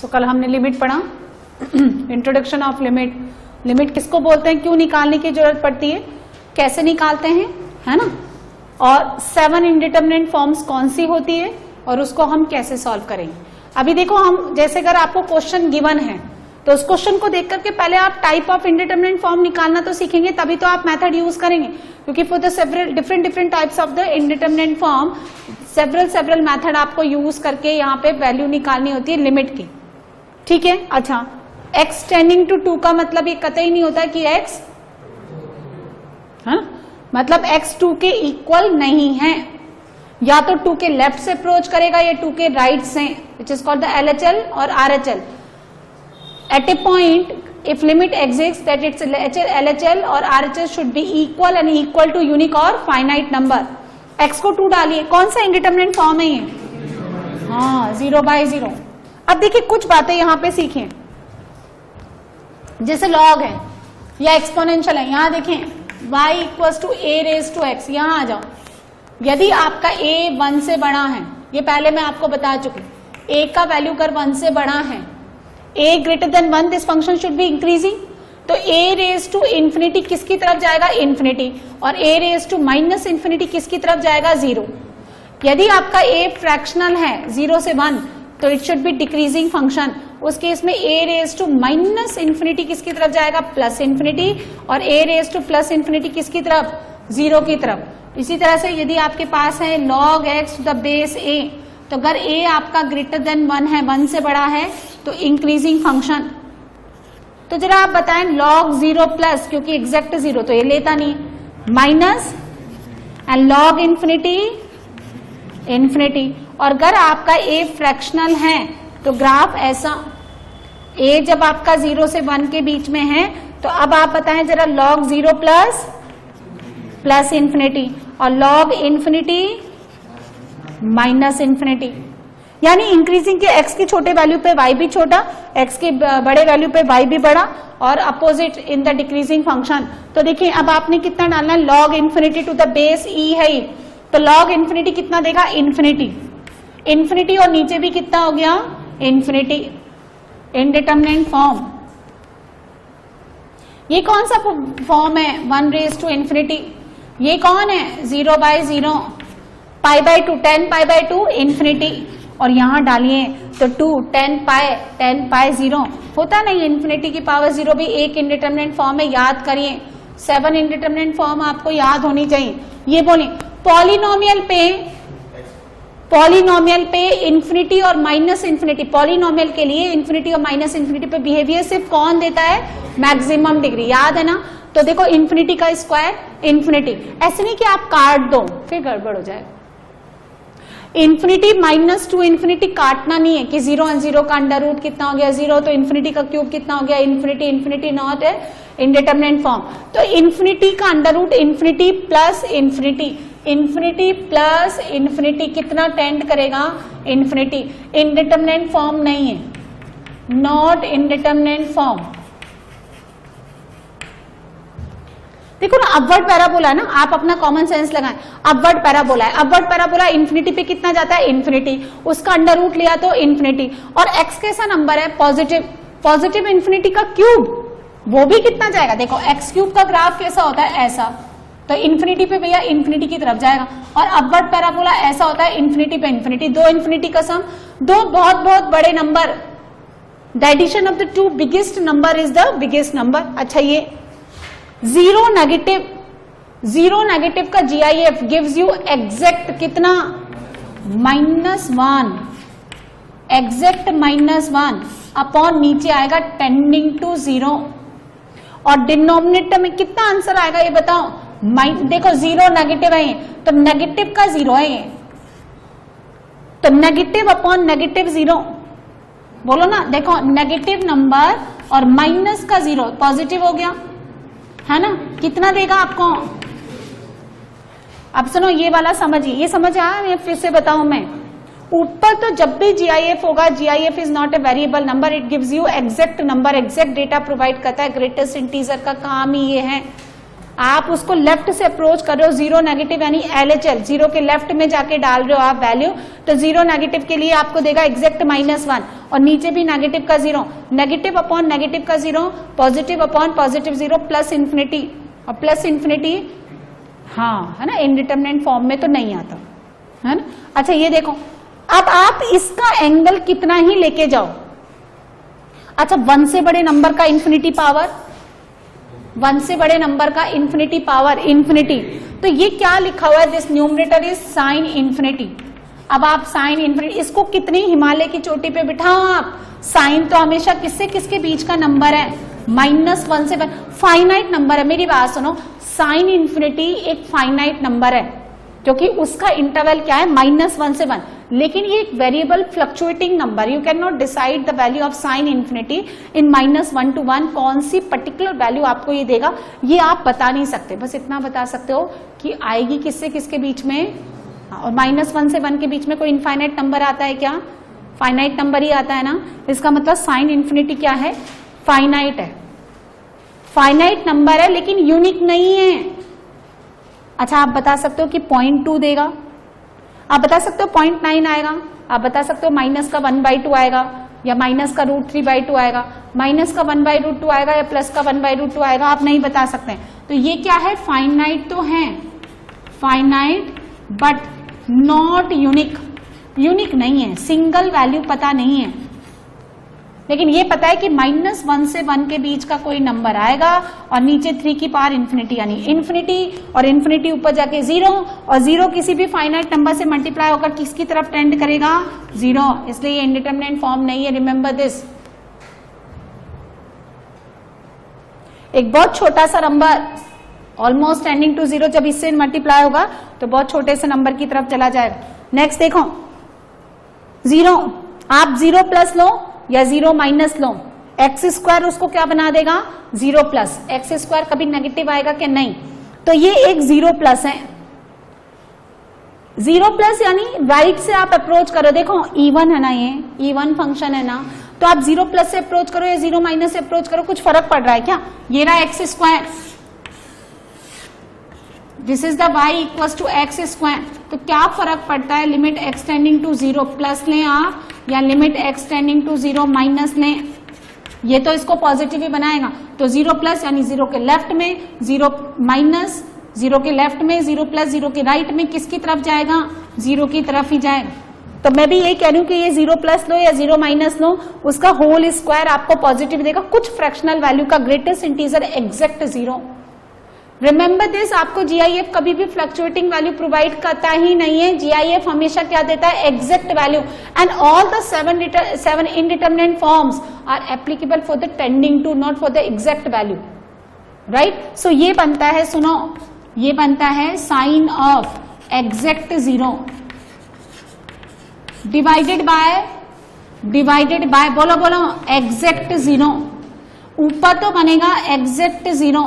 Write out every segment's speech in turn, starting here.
सो कल हमने लिमिट पढ़ा, इंट्रोडक्शन ऑफ लिमिट। लिमिट किसको बोलते हैं, क्यों निकालने की जरूरत पड़ती है, कैसे निकालते हैं, है ना, और 7 इंडिटरमिनेट फॉर्म्स कौन सी होती है और उसको हम कैसे सॉल्व करेंगे। अभी देखो हम जैसे अगर आपको क्वेश्चन गिवन है तो उस क्वेश्चन को देख करके पहले आप टाइप ऑफ इंडिटरमिनेट फॉर्म निकालना तो सीखेंगे, तभी तो आप मेथड यूज करेंगे, क्योंकि for the several different types of the indeterminate form several method आपको यूज करके यहाँ पे वैल्यू निकालनी होती है लिमिट की, ठीक है। अच्छा, x टेंडिंग टू 2 का मतलब ये कतई नहीं होता कि x, हाँ, मतलब x 2 के इक्वल नहीं है, या तो 2 के लेफ्ट से अप्रोच करेगा या 2 के राइट से, which is called the LHL और RHL। At a point if limit exists that its LHL और RHL should be equal and equal to unique और finite number। x को 2 डालिए, कौन सा इंडिटरमिनेट फॉर्म है ये, हाँ 0/0। अब देखिए कुछ बातें यहाँ पे सीखें, जैसे लॉग है या एक्सपोनेंशियल है। यहाँ देखें y equals to a raise to x, यहाँ आ जाओ। यदि आपका a 1 से बड़ा है, ये पहले मैं आपको बता चुकी, a का वैल्यू कर 1 से बड़ा है, a greater than 1, this function should be increasing. तो a रेज टू इंफिनिटी किसकी तरफ जाएगा, इंफिनिटी, और a raise to minus infinity किसकी तरफ जाएगा, 0। यदि आपका a फ्रैक्शनल है 0 से 1 तो it should be decreasing function, उस केस में a raise to minus infinity किसकी तरफ जाएगा, प्लस इंफिनिटी, और a raise to plus infinity किसकी तरफ, 0 की तरफ। इसी तरह से यदि आपके पास है log x to the base a, तो अगर a आपका ग्रेटर देन 1 है, 1 से बड़ा है, तो इंक्रीजिंग फंक्शन। तो जरा आप बताएं log 0 प्लस, क्योंकि एग्जैक्ट 0 तो ये लेता नहीं, minus and log infinity infinity. और अगर आपका a फ्रैक्शनल है तो ग्राफ ऐसा, a जब आपका 0 से 1 के बीच में है, तो अब आप बताएं जरा log 0 प्लस प्लस इंफिनिटी, और log इंफिनिटी माइनस इंफिनिटी, यानी इंक्रीजिंग के x की छोटे वैल्यू पे y भी छोटा, x की बड़े वैल्यू पे y भी बड़ा, और opposite in the decreasing function. तो देखिए अब आपने कितना डालना है, log infinity to the base e है, तो log इंफिनिटी कितना देगा, इंफिनिटी, इंफिनिटी, और नीचे भी कितना हो गया, इंफिनिटी, इंडिटरमिनेट फॉर्म। ये कौन सा फॉर्म है, 1 रेज टू इंफिनिटी, ये कौन है, 0/0, π/2, 10π/2 इंफिनिटी, और यहां डालिए तो 2 10π 0 होता नहीं, इंफिनिटी की पावर 0 भी एक इंडिटरमिनेट फॉर्म है, याद करिए। 7 इंडिटरमिनेट फॉर्म आपको याद होनी चाहिए। ये बोले पॉलिनोमियल पे इंफिनिटी और माइनस इंफिनिटी, पॉलिनोमियल के लिए इंफिनिटी और माइनस इंफिनिटी पे बिहेवियर सिर्फ कौन देता है, मैक्सिमम डिग्री, याद है ना। तो देखो इंफिनिटी का स्क्वायर इंफिनिटी, ऐसे नहीं कि आप काट दो फिर गड़बड़ हो जाएगा। इंफिनिटी माइनस टू इंफिनिटी काटना नहीं है कि 0 और 0 का अंडर रूट कितना हो गया 0, तो इंफिनिटी का क्यूब कितना हो गया इंफिनिटी, इंफिनिटी नॉट है इंडिटरमिनेट फॉर्म। तो इंफिनिटी का under root infinity plus infinity, infinity plus infinity कितना टेंड करेगा, इंफिनिटी। इंडिटरमिनेट फॉर्म नहीं है, नॉट इंडिटरमिनेट फॉर्म। देखो ना अपवर्ड पैराबोला है ना, आप अपना कॉमन सेंस लगाएं, अपवर्ड पैराबोला है, अपवर्ड पैराबोला इंफिनिटी पे कितना जाता है, इंफिनिटी, उसका अंडर रूट लिया तो इंफिनिटी, और x कैसा नंबर है, पॉजिटिव, पॉजिटिव इंफिनिटी का क्यूब, वो भी कितना जाएगा, देखो x क्यूब का ग्राफ कैसा होता है, ऐसा, तो इंफिनिटी पे भैया इंफिनिटी की तरफ जाएगा। और अपवर्ड पैराबोला ऐसा होता है इंफिनिटी पे इंफिनिटी, दो इंफिनिटी का सम, दो बहुत बहुत बड़े number, the addition of the 2 biggest number is the biggest number. अच्छा ये जीरो नेगेटिव का GIF गिव्स यू एग्जैक्ट कितना, -1, एग्जैक्ट -1 अपॉन नीचे आएगा टेंडिंग टू 0, और डिनोमिनेटर में कितना आंसर आएगा ये बताओ, देखो 0 नेगेटिव है तो नेगेटिव का 0 है ये, तो नेगेटिव अपॉन नेगेटिव 0, बोलो ना, देखो नेगेटिव नंबर और माइनस का 0 पॉजिटिव हो गया, है ना, कितना देगा आपको। अब सुनो ये वाला समझिए, ये समझ आया, मैं फिर से बताऊं मैं, ऊपर तो जब भी GIF होगा, GIF is not a variable number, it gives you exact number, exact data provide करता है, ग्रेटेस्ट इंटीजर का काम ही ये है। आप उसको लेफ्ट से अप्रोच कर रहे हो, 0 नेगेटिव यानी LHL, 0 के लेफ्ट में जाके डाल रहे हो आप वैल्यू, तो 0 नेगेटिव के लिए आपको देगा एग्जैक्ट -1, और नीचे भी नेगेटिव का 0, नेगेटिव अपॉन नेगेटिव का 0, positive upon positive 0, plus infinity, और प्लस इंफिनिटी हाँ है ना, इनडिटरमिनेट फॉर्म में तो नहीं आता है ना। अच्छा ये देखो, अब आप इसका एंगल कितना ही लेके जाओ। अच्छा 1 से बड़े नंबर का इंफिनिटी पावर, 1 से बड़े नंबर का इंफिनिटी पावर इंफिनिटी, तो ये क्या लिखा हुआ है, this numerator is sine infinity. अब आप साइन इंफिनिटी, इसको कितनी हिमालय की चोटी पे बिठाओ आप, साइन तो हमेशा किससे किसके बीच का नंबर है, -1 से 1, फाइनाइट नंबर है। मेरी बात सुनो, साइन इंफिनिटी एक फाइनाइट नंबर है क्योंकि उसका इंटरवल क्या है, -1 से 1, लेकिन ये एक variable fluctuating number, you can not decide the value of sine infinity in -1 to 1, कौन सी पर्टिकुलर वैल्यू आपको ये देगा ये आप बता नहीं सकते, बस इतना बता सकते हो कि आएगी किससे किसके बीच में, और -1 से 1 के बीच में कोई इनफाइनाइट नंबर आता है क्या, फाइनाइट नंबर ही आता है ना, इसका मतलब साइन इंफिनिटी क्या है, फाइनाइट है, फाइनाइट नंबर है लेकिन यूनिक नहीं है। अच्छा आप बता सकते हो कि 0.2 देगा, आप बता सकते हो 0.9 आएगा, आप बता सकते हो माइनस का 1/2 आएगा, या माइनस का √3/2 आएगा, माइनस का 1/√2 आएगा, या प्लस का 1/√2 आएगा, आप नहीं बता सकते। तो ये क्या है, फाइनाइट तो है, finite but not unique, unique नहीं है, सिंगल वैल्यू पता नहीं है, लेकिन ये पता है कि -1 से 1 के बीच का कोई नंबर आएगा और नीचे 3 की पावर इंफिनिटी, यानी इंफिनिटी और इंफिनिटी ऊपर जाके 0, और 0 किसी भी फाइनाइट नंबर से मल्टीप्लाई होकर किसकी तरफ टेंड करेगा, 0, इसलिए ये इंडिटरमिनेट फॉर्म नहीं है, रिमेंबर दिस। एक बहुत छोटा सा नंबर ऑलमोस्ट टेंडिंग टू 0, जब इससे मल्टीप्लाई होगा तो बहुत छोटे से नंबर की तरफ चला जाएगा। नेक्स्ट देखो 0, आप 0 प्लस लो या 0 माइनस लो, x² उसको क्या बना देगा, 0 प्लस, x² कभी नेगेटिव आएगा कि नहीं, तो ये एक 0 प्लस है, 0 प्लस यानी राइट से आप अप्रोच करो, देखो इवन है ना, ये इवन फंक्शन है ना, तो आप 0 प्लस से अप्रोच करो या 0 माइनस से अप्रोच करो, कुछ फर्क पड़ रहा है क्या, ये रहा x², this is the y equals to x², तो क्या फर्क पड़ता है, limit x tending to 0 plus लें आप या limit x tending to 0 minus लें, ये तो इसको पॉजिटिव ही बनाएगा, तो 0 प्लस यानी 0 के लेफ्ट में, 0 माइनस 0 के लेफ्ट में, 0 प्लस 0 के राइट में, किसकी तरफ जाएगा, 0 की तरफ ही जाएगा। तो मैं भी यही कह रही हूं कि ये 0 प्लस लो या 0 माइनस लो, उसका होल स्क्वायर आपको पॉजिटिव देगा, कुछ फ्रैक्शनल वैल्यू का greatest integer exact 0। Remember this, आपको जीआईएफ कभी भी फ्लक्चुएटिंग वैल्यू प्रोवाइड करता ही नहीं है, जीआईएफ हमेशा क्या देता है, exact value, and all the 7 indeterminate forms are applicable for the tending to, not for the exact value, right. So ये बनता है, सुनो, ये बनता है sine of exact 0 divided by बोलो बोलो एग्जैक्ट 0, ऊपर तो बनेगा एग्जैक्ट 0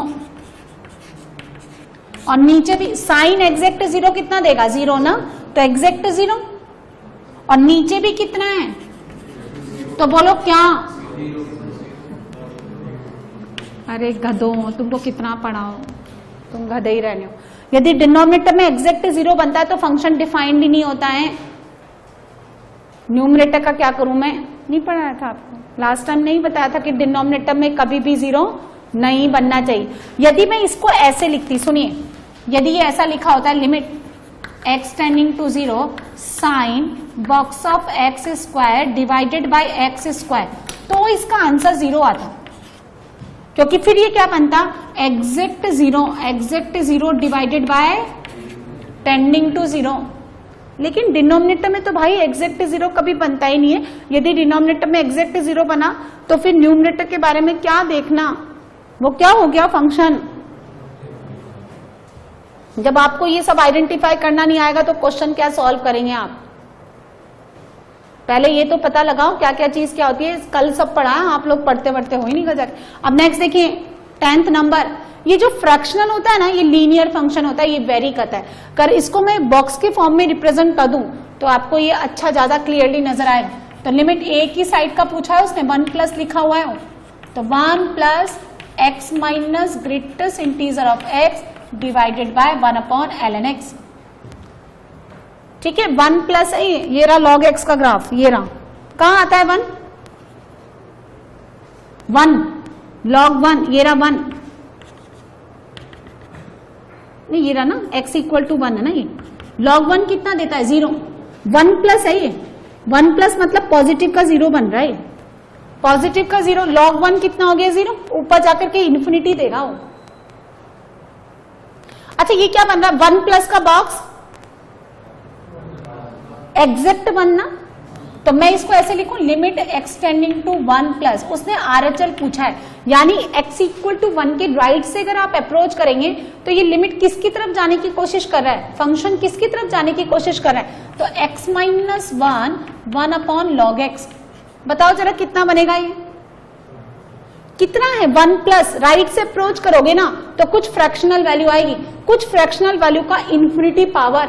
और नीचे भी साइन एग्जैक्ट 0 कितना देगा, 0 ना, तो एग्जैक्ट 0, और नीचे भी कितना है, तो बोलो क्या, अरे गधो तुमको कितना पढ़ाओ, तुम गधे ही रहने हो। यदि डिनोमिनेटर में एग्जैक्ट 0 बनता है तो फंक्शन डिफाइंड ही नहीं होता है। न्यूमरेटर का क्या करूं मैं, नहीं पढ़ाया था आपको लास्ट टाइम, नहीं बताया था कि डिनोमिनेटर में कभी भी 0 नहीं बनना चाहिए। यदि मैं इसको ऐसे लिखती, सुनिए, यदि ये ऐसा लिखा होता है limit x tending to 0 sine box of x² divided by x², तो इसका आंसर 0 आता, क्योंकि फिर ये क्या बनता, exact 0 divided by tending to 0, लेकिन डिनोमिनेटर में तो भाई एग्जैक्ट 0 कभी बनता ही नहीं है। यदि डिनोमिनेटर में एग्जैक्ट 0 बना तो फिर न्यूमरेटर के बारे में क्या देखना, वो क्या हो गया फंक्शन। जब आपको ये सब आइडेंटिफाई करना नहीं आएगा तो क्वेश्चन क्या सॉल्व करेंगे आप, पहले ये तो पता लगाओ क्या क्या चीज क्या होती है, कल सब पढ़ा है आप लोग, पढ़ते पढ़ते हो ही नहीं गजक। अब नेक्स्ट देखिए 10th नंबर, ये जो फ्रैक्शनल होता है ना, ये लीनियर फंक्शन होता है, ये वेरी करता है, कर इसको मैं बॉक्स के फॉर्म में रिप्रेजेंट कर दूं तो आपको ये अच्छा ज्यादा क्लियरली नजर आएगा। तो लिमिट ए की साइड का पूछा है उसने, 1 प्लस लिखा हुआ है, तो 1 plus x minus greatest integer of x divided by 1 upon ln x, ठीक है। 1 प्लस ये रहा log x का ग्राफ, ये रहा, कहां आता है 1, 1 log 1, ये रहा 1, नहीं ये रहा ना x इक्वल टू 1 है ना, ये log 1 कितना देता है 0, 1 प्लस है ये, 1 प्लस मतलब पॉजिटिव का 0 बन रहा है, पॉजिटिव का 0, log 1 कितना हो गया 0, ऊपर जाकर के इन्फिनिटी देगा वो। अच्छा ये क्या बन रहा है 1 प्लस का बॉक्स एग्जैक्ट 1 ना, तो मैं इसको ऐसे लिखूं लिमिट एक्सटेंडिंग टू 1 प्लस, उसने RHL पूछा है, यानी x इक्वल टू 1 के राइट से अगर आप अप्रोच करेंगे तो ये लिमिट किसकी तरफ जाने की कोशिश कर रहा है, फंक्शन किसकी तरफ जाने की कोशिश कर रहा है, तो x minus 1 upon log x, बताओ जरा कितना बनेगा ये, कितना है 1 प्लस, राइट से अप्रोच करोगे ना तो कुछ फ्रैक्शनल वैल्यू आएगी, कुछ फ्रैक्शनल वैल्यू का इंफिनिटी पावर,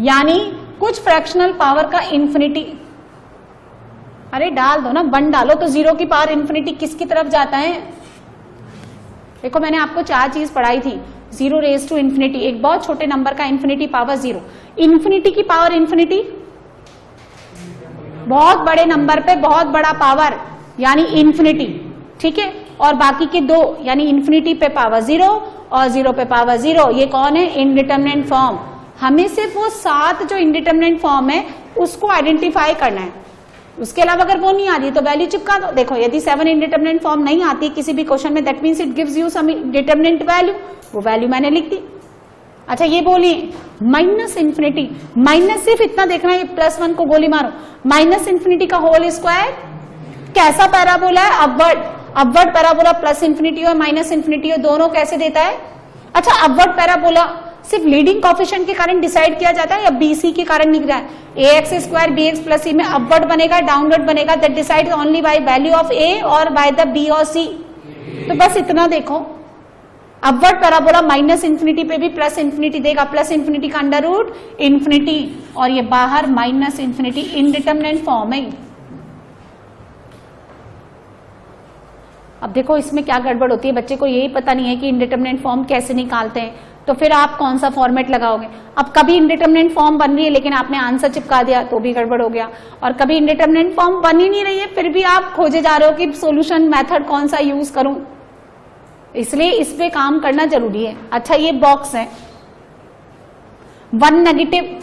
यानी कुछ फ्रैक्शनल पावर का इंफिनिटी, अरे डाल दो ना 1 डालो तो 0 की पावर इंफिनिटी किसकी तरफ जाता है, देखो मैंने आपको 4 चीज पढ़ाई थी, 0 रेज टू इंफिनिटी, एक बहुत छोटे नंबर का इंफिनिटी पावर 0, इंफिनिटी की पावर इंफिनिटी, बहुत बड़े नंबर पे बहुत बड़ा पावर यानी इंफिनिटी, ठीक है, और बाकी के 2 यानी इंफिनिटी पे पावर 0 और 0 पे पावर 0, ये कौन है इनडिटरमिनेट फॉर्म, हमें सिर्फ वो 7 जो इनडिटरमिनेट फॉर्म है उसको आइडेंटिफाई करना है, उसके अलावा अगर वो नहीं आ रही तो वैल्यू चिपका दो। देखो यदि 7 इनडिटरमिनेट फॉर्म नहीं आती किसी भी क्वेश्चन में, that means it gives you some determinant value, वो वैल्यू मैंने लिख दी। अच्छा ये बोलिए माइनस इंफिनिटी, माइनस सिर्फ इतना देखना है, प्लस 1 को गोली मारो, माइनस इंफिनिटी का होल स्क्वायर, कैसा पैराबोला है upward, upward parabola plus infinity और माइनस इंफिनिटी और दोनों कैसे देता है, अच्छा अपवर्ड पैराबोला सिर्फ लीडिंग कोफिशिएंट के कारण डिसाइड किया जाता है या BC के कारण निकल रहा है, ax square bx plus c में अपवर्ड बनेगा डाउनवर्ड बनेगा, that decides only by value of a और बाय द b और c, तो बस इतना देखो, अपवर्ड पैराबोला माइनस इंफिनिटी पे भी प्लस इंफिनिटी देगा, प्लस इंफिनिटी का अंडर रूट इंफिनिटी, और ये बाहर माइनस इंफिनिटी, इनडिटरमिनेट फॉर्म है। अब देखो इसमें क्या गड़बड़ होती है, बच्चे को यही पता नहीं है कि इनडिटरमिनेट फॉर्म कैसे निकालते हैं, तो फिर आप कौन सा फॉर्मेट लगाओगे, अब कभी इनडिटरमिनेट फॉर्म बन रही है लेकिन आपने आंसर चिपका दिया तो भी गड़बड़ हो गया, और कभी इनडिटरमिनेट फॉर्म बन ही नहीं रही है फिर भी आप खोजे जा रहे हो कि सॉल्यूशन मेथड कौन सा यूज करूं, इसलिए इस पे काम करना जरूरी है। अच्छा ये बॉक्स है 1 नेगेटिव,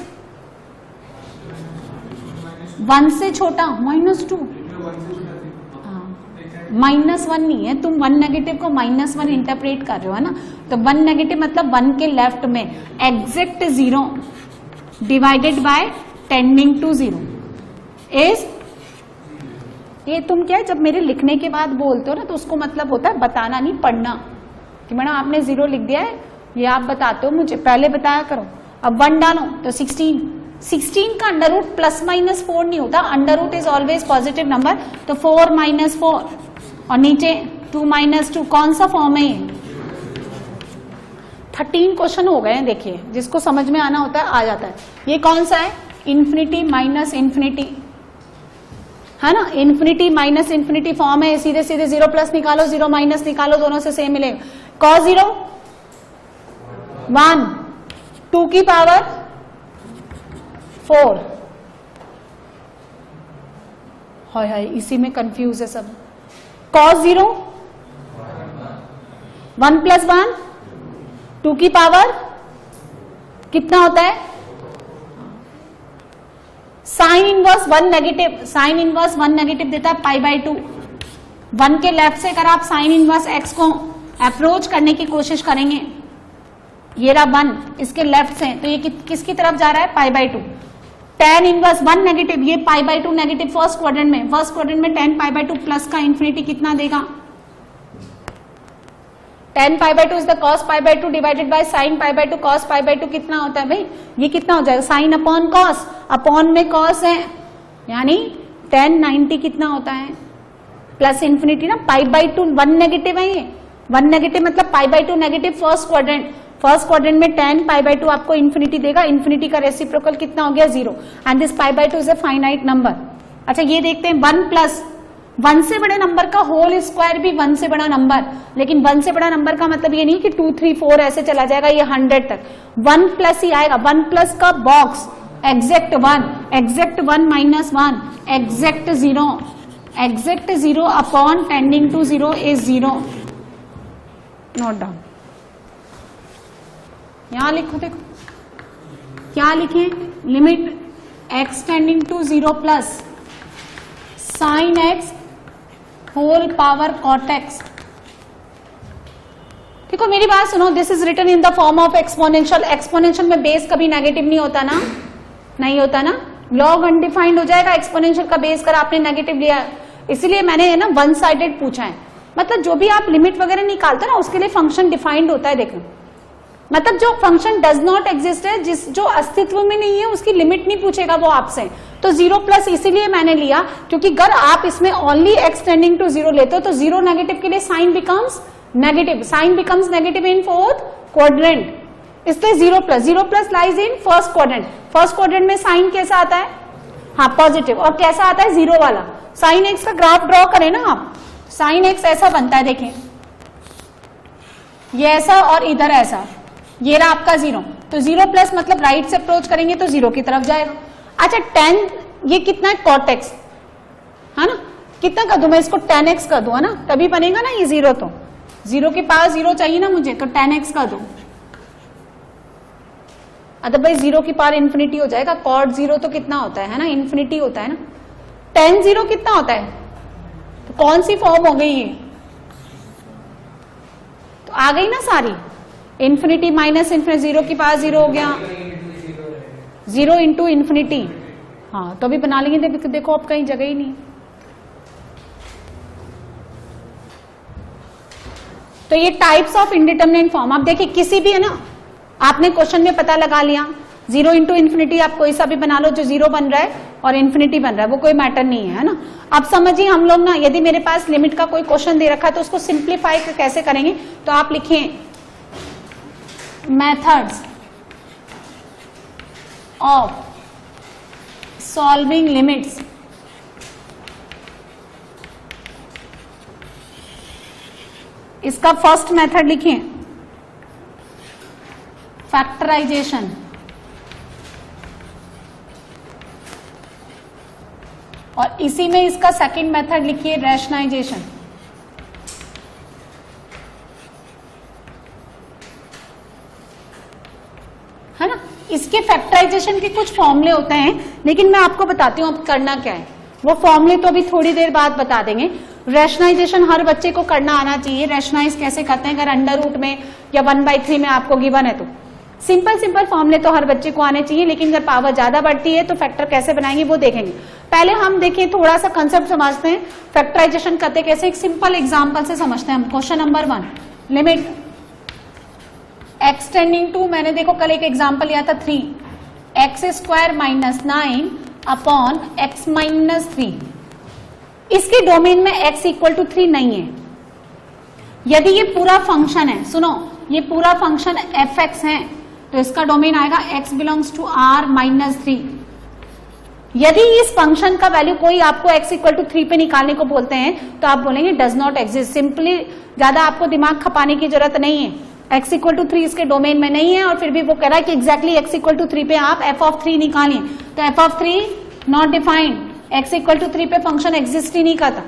1 से छोटा -2, -1 नहीं है, तुम 1 नेगेटिव को -1 इंटरप्रेट कर रहे हो है ना, तो 1 नेगेटिव मतलब 1 के लेफ्ट में exact 0 divided by tending to 0 is, ये तुम क्या है जब मेरे लिखने के बाद बोलते हो ना तो उसको मतलब होता है बताना नहीं पढ़ना, कि मैडम आपने 0 लिख दिया है ये आप बताते हो मुझे, पहले बताया करो। अब 1 डालो तो 16 का अंडर रूट प्लस माइनस 4 नहीं होता, under root is always positive number, तो 4 - 4 और नीचे 2 - 2, कौन सा फॉर्म है ये, 13 क्वेश्चन हो गए हैं, देखिए जिसको समझ में आना होता है आ जाता है। ये कौन सा है इंफिनिटी माइनस इंफिनिटी, है ना, इंफिनिटी माइनस इंफिनिटी फॉर्म है, सीधे सीधे 0 प्लस निकालो 0 माइनस निकालो, दोनों से सेम मिलेगा, cos 0 1 2 की पावर 4, हाय हाय इसी में कंफ्यूज है सब, cos 0 1 + 1 2 की पावर कितना होता है, sine inverse 1 negative, sine inverse 1 negative देता है π/2, 1 के लेफ्ट से अगर आप साइन इनवर्स x को अप्रोच करने की कोशिश करेंगे, ये रहा 1 इसके लेफ्ट से, तो ये किसकी तरफ जा रहा है π/2, tan इनवर्स 1 नेगेटिव, ये π/2 नेगेटिव फर्स्ट क्वाड्रेंट में tan π/2 प्लस का इंफिनिटी कितना देगा, tan π/2 is the cos π/2 divided by sin π/2, cos π/2 कितना होता है भाई, ये कितना हो जाएगा sin अपॉन cos, अपॉन में cos है यानी tan 90 कितना होता है प्लस इंफिनिटी ना, π/2 1 नेगेटिव है, ये 1 नेगेटिव मतलब π/2 नेगेटिव फर्स्ट क्वाड्रेंट में tan π/2 आपको इंफिनिटी देगा, इंफिनिटी का रेसिप्रोकल कितना हो गया 0, and this π/2 is a finite number. अच्छा ये देखते हैं 1 प्लस 1 से बड़े नंबर का होल स्क्वायर भी 1 से बड़ा नंबर, लेकिन 1 से बड़ा नंबर का मतलब ये नहीं कि 2 3 4 ऐसे चला जाएगा, ये 100 तक 1 प्लस ही आएगा, 1 प्लस का box exact 1 -1 exact 0 exact 0 upon tending to 0 is 0। Note down, यहां लिखो, देखो क्या लिखे, limit x tending to 0 plus sine x whole power cot x। देखो मेरी बात सुनो, this is written in the form of exponential. Exponential में बेस कभी नेगेटिव नहीं होता ना, नहीं होता ना, लॉग अनडिफाइंड हो जाएगा। एक्सपोनेंशियल का बेस कर आपने नेगेटिव लिया, इसीलिए मैंने है ना वन साइडेड पूछा है। मतलब जो भी आप लिमिट वगैरह निकालते हो ना, उसके लिए फंक्शन डिफाइंड होता है। देखो मतलब जो फंक्शन डज नॉट एग्जिस्ट है, जो अस्तित्व में नहीं है, उसकी लिमिट नहीं पूछेगा वो आपसे। तो 0 प्लस इसीलिए मैंने लिया, क्योंकि अगर आप इसमें ओनली x टेंडिंग टू 0 लेते हो तो 0 नेगेटिव के लिए sine becomes negative, sine becomes negative in fourth quadrant, इसलिए 0 plus lies in first quadrant. First quadrant में साइन कैसा आता है, हाँ पॉजिटिव, और कैसा आता है 0 वाला। साइन x का ग्राफ ड्रॉ करें ना आप, साइन x ऐसा बनता है, देखें ये ऐसा और इधर ऐसा, ये रहा आपका 0। तो 0 प्लस मतलब राइट से अप्रोच करेंगे तो 0 की तरफ जाएगा। अच्छा 10 ये कितना है cot x, है ना, कितना कर दूं मैं इसको 10x कर दूं, है ना, तभी बनेगा ना ये 0। तो 0 के पास 0 चाहिए ना मुझे, तो 10x कर दूं, अदरवाइज 0 की पावर इंफिनिटी हो जाएगा। cot 0 तो कितना होता है ना, इंफिनिटी होता है ना। 10 0 कितना होता है, तो कौन सी फॉर्म हो गई ये, तो आ गई ना सारी, इंफिनिटी माइनस इंफिनिटी, 0 की पावर 0 हो गया, 0 इंटू इंफिनिटी। हाँ तो अभी बना लेंगे, देखो अब कहीं जगह ही नहीं। तो ये टाइप्स ऑफ इंडिटरमिनेट फॉर्म, आप देखिए किसी भी है ना, आपने क्वेश्चन में पता लगा लिया 0 इंटू इन्फिनिटी, आप कोई सा भी बना लो जो 0 बन रहा है और इन्फिनिटी बन रहा है, वो कोई मैटर नहीं है ना। अब समझिए हम लोग ना, यदि मेरे पास लिमिट का कोई क्वेश्चन दे रखा है तो उसको सिंप्लीफाई कैसे करेंगे, तो आप लिखें मेथड्स ऑफ सॉल्विंग लिमिट्स। इसका फर्स्ट मेथड लिखें फैक्टराइजेशन, और इसी में इसका सेकंड मेथड लिखिए रैशनलाइजेशन। है ना, इसके फैक्टराइजेशन के कुछ फॉर्मूले होते हैं, लेकिन मैं आपको बताती हूं अब करना क्या है। वो फॉर्मूले तो अभी थोड़ी देर बाद बता देंगे। रैशनलाइजेशन हर बच्चे को करना आना चाहिए। रैशनलाइज कैसे करते हैं, अगर अंडर रूट में या 1/3 में आपको गिवन है तो सिंपल फॉर्मूले तो हर बच्चे को आने चाहिए, लेकिन अगर पावर ज्यादा बढ़ती है तो फैक्टर कैसे बनाएंगे वो देखेंगे। पहले हम देखें, थोड़ा सा कंसेप्ट समझते हैं फैक्टराइजेशन करते कैसे, एक सिंपल एग्जांपल से समझते हैं हम। Question number 1, limit x tending to, मैंने देखो कल एक एग्जांपल लिया था 3x² minus 9 upon x minus 3। इसके डोमेन में x इक्वल टू 3 नहीं है। यदि ये पूरा फंक्शन है, सुनो ये पूरा फंक्शन f(x) है तो इसका डोमेन आएगा x belongs to r minus 3। यदि इस फंक्शन का वैल्यू कोई आपको x इक्वल टू 3 पे निकालने को बोलते हैं तो आप बोलेंगे डज नॉट एग्जिस्ट। सिंपली ज्यादा आपको दिमाग खपाने की जरूरत नहीं है, x इक्वल टू 3 इसके डोमेन में नहीं है, और फिर भी वो कह रहा है कि एग्जैक्टली x इक्वल टू 3 पे आप f(3) निकालिए, तो f(3) not defined, x equal to 3 पे फंक्शन एग्जिस्ट ही नहीं करता।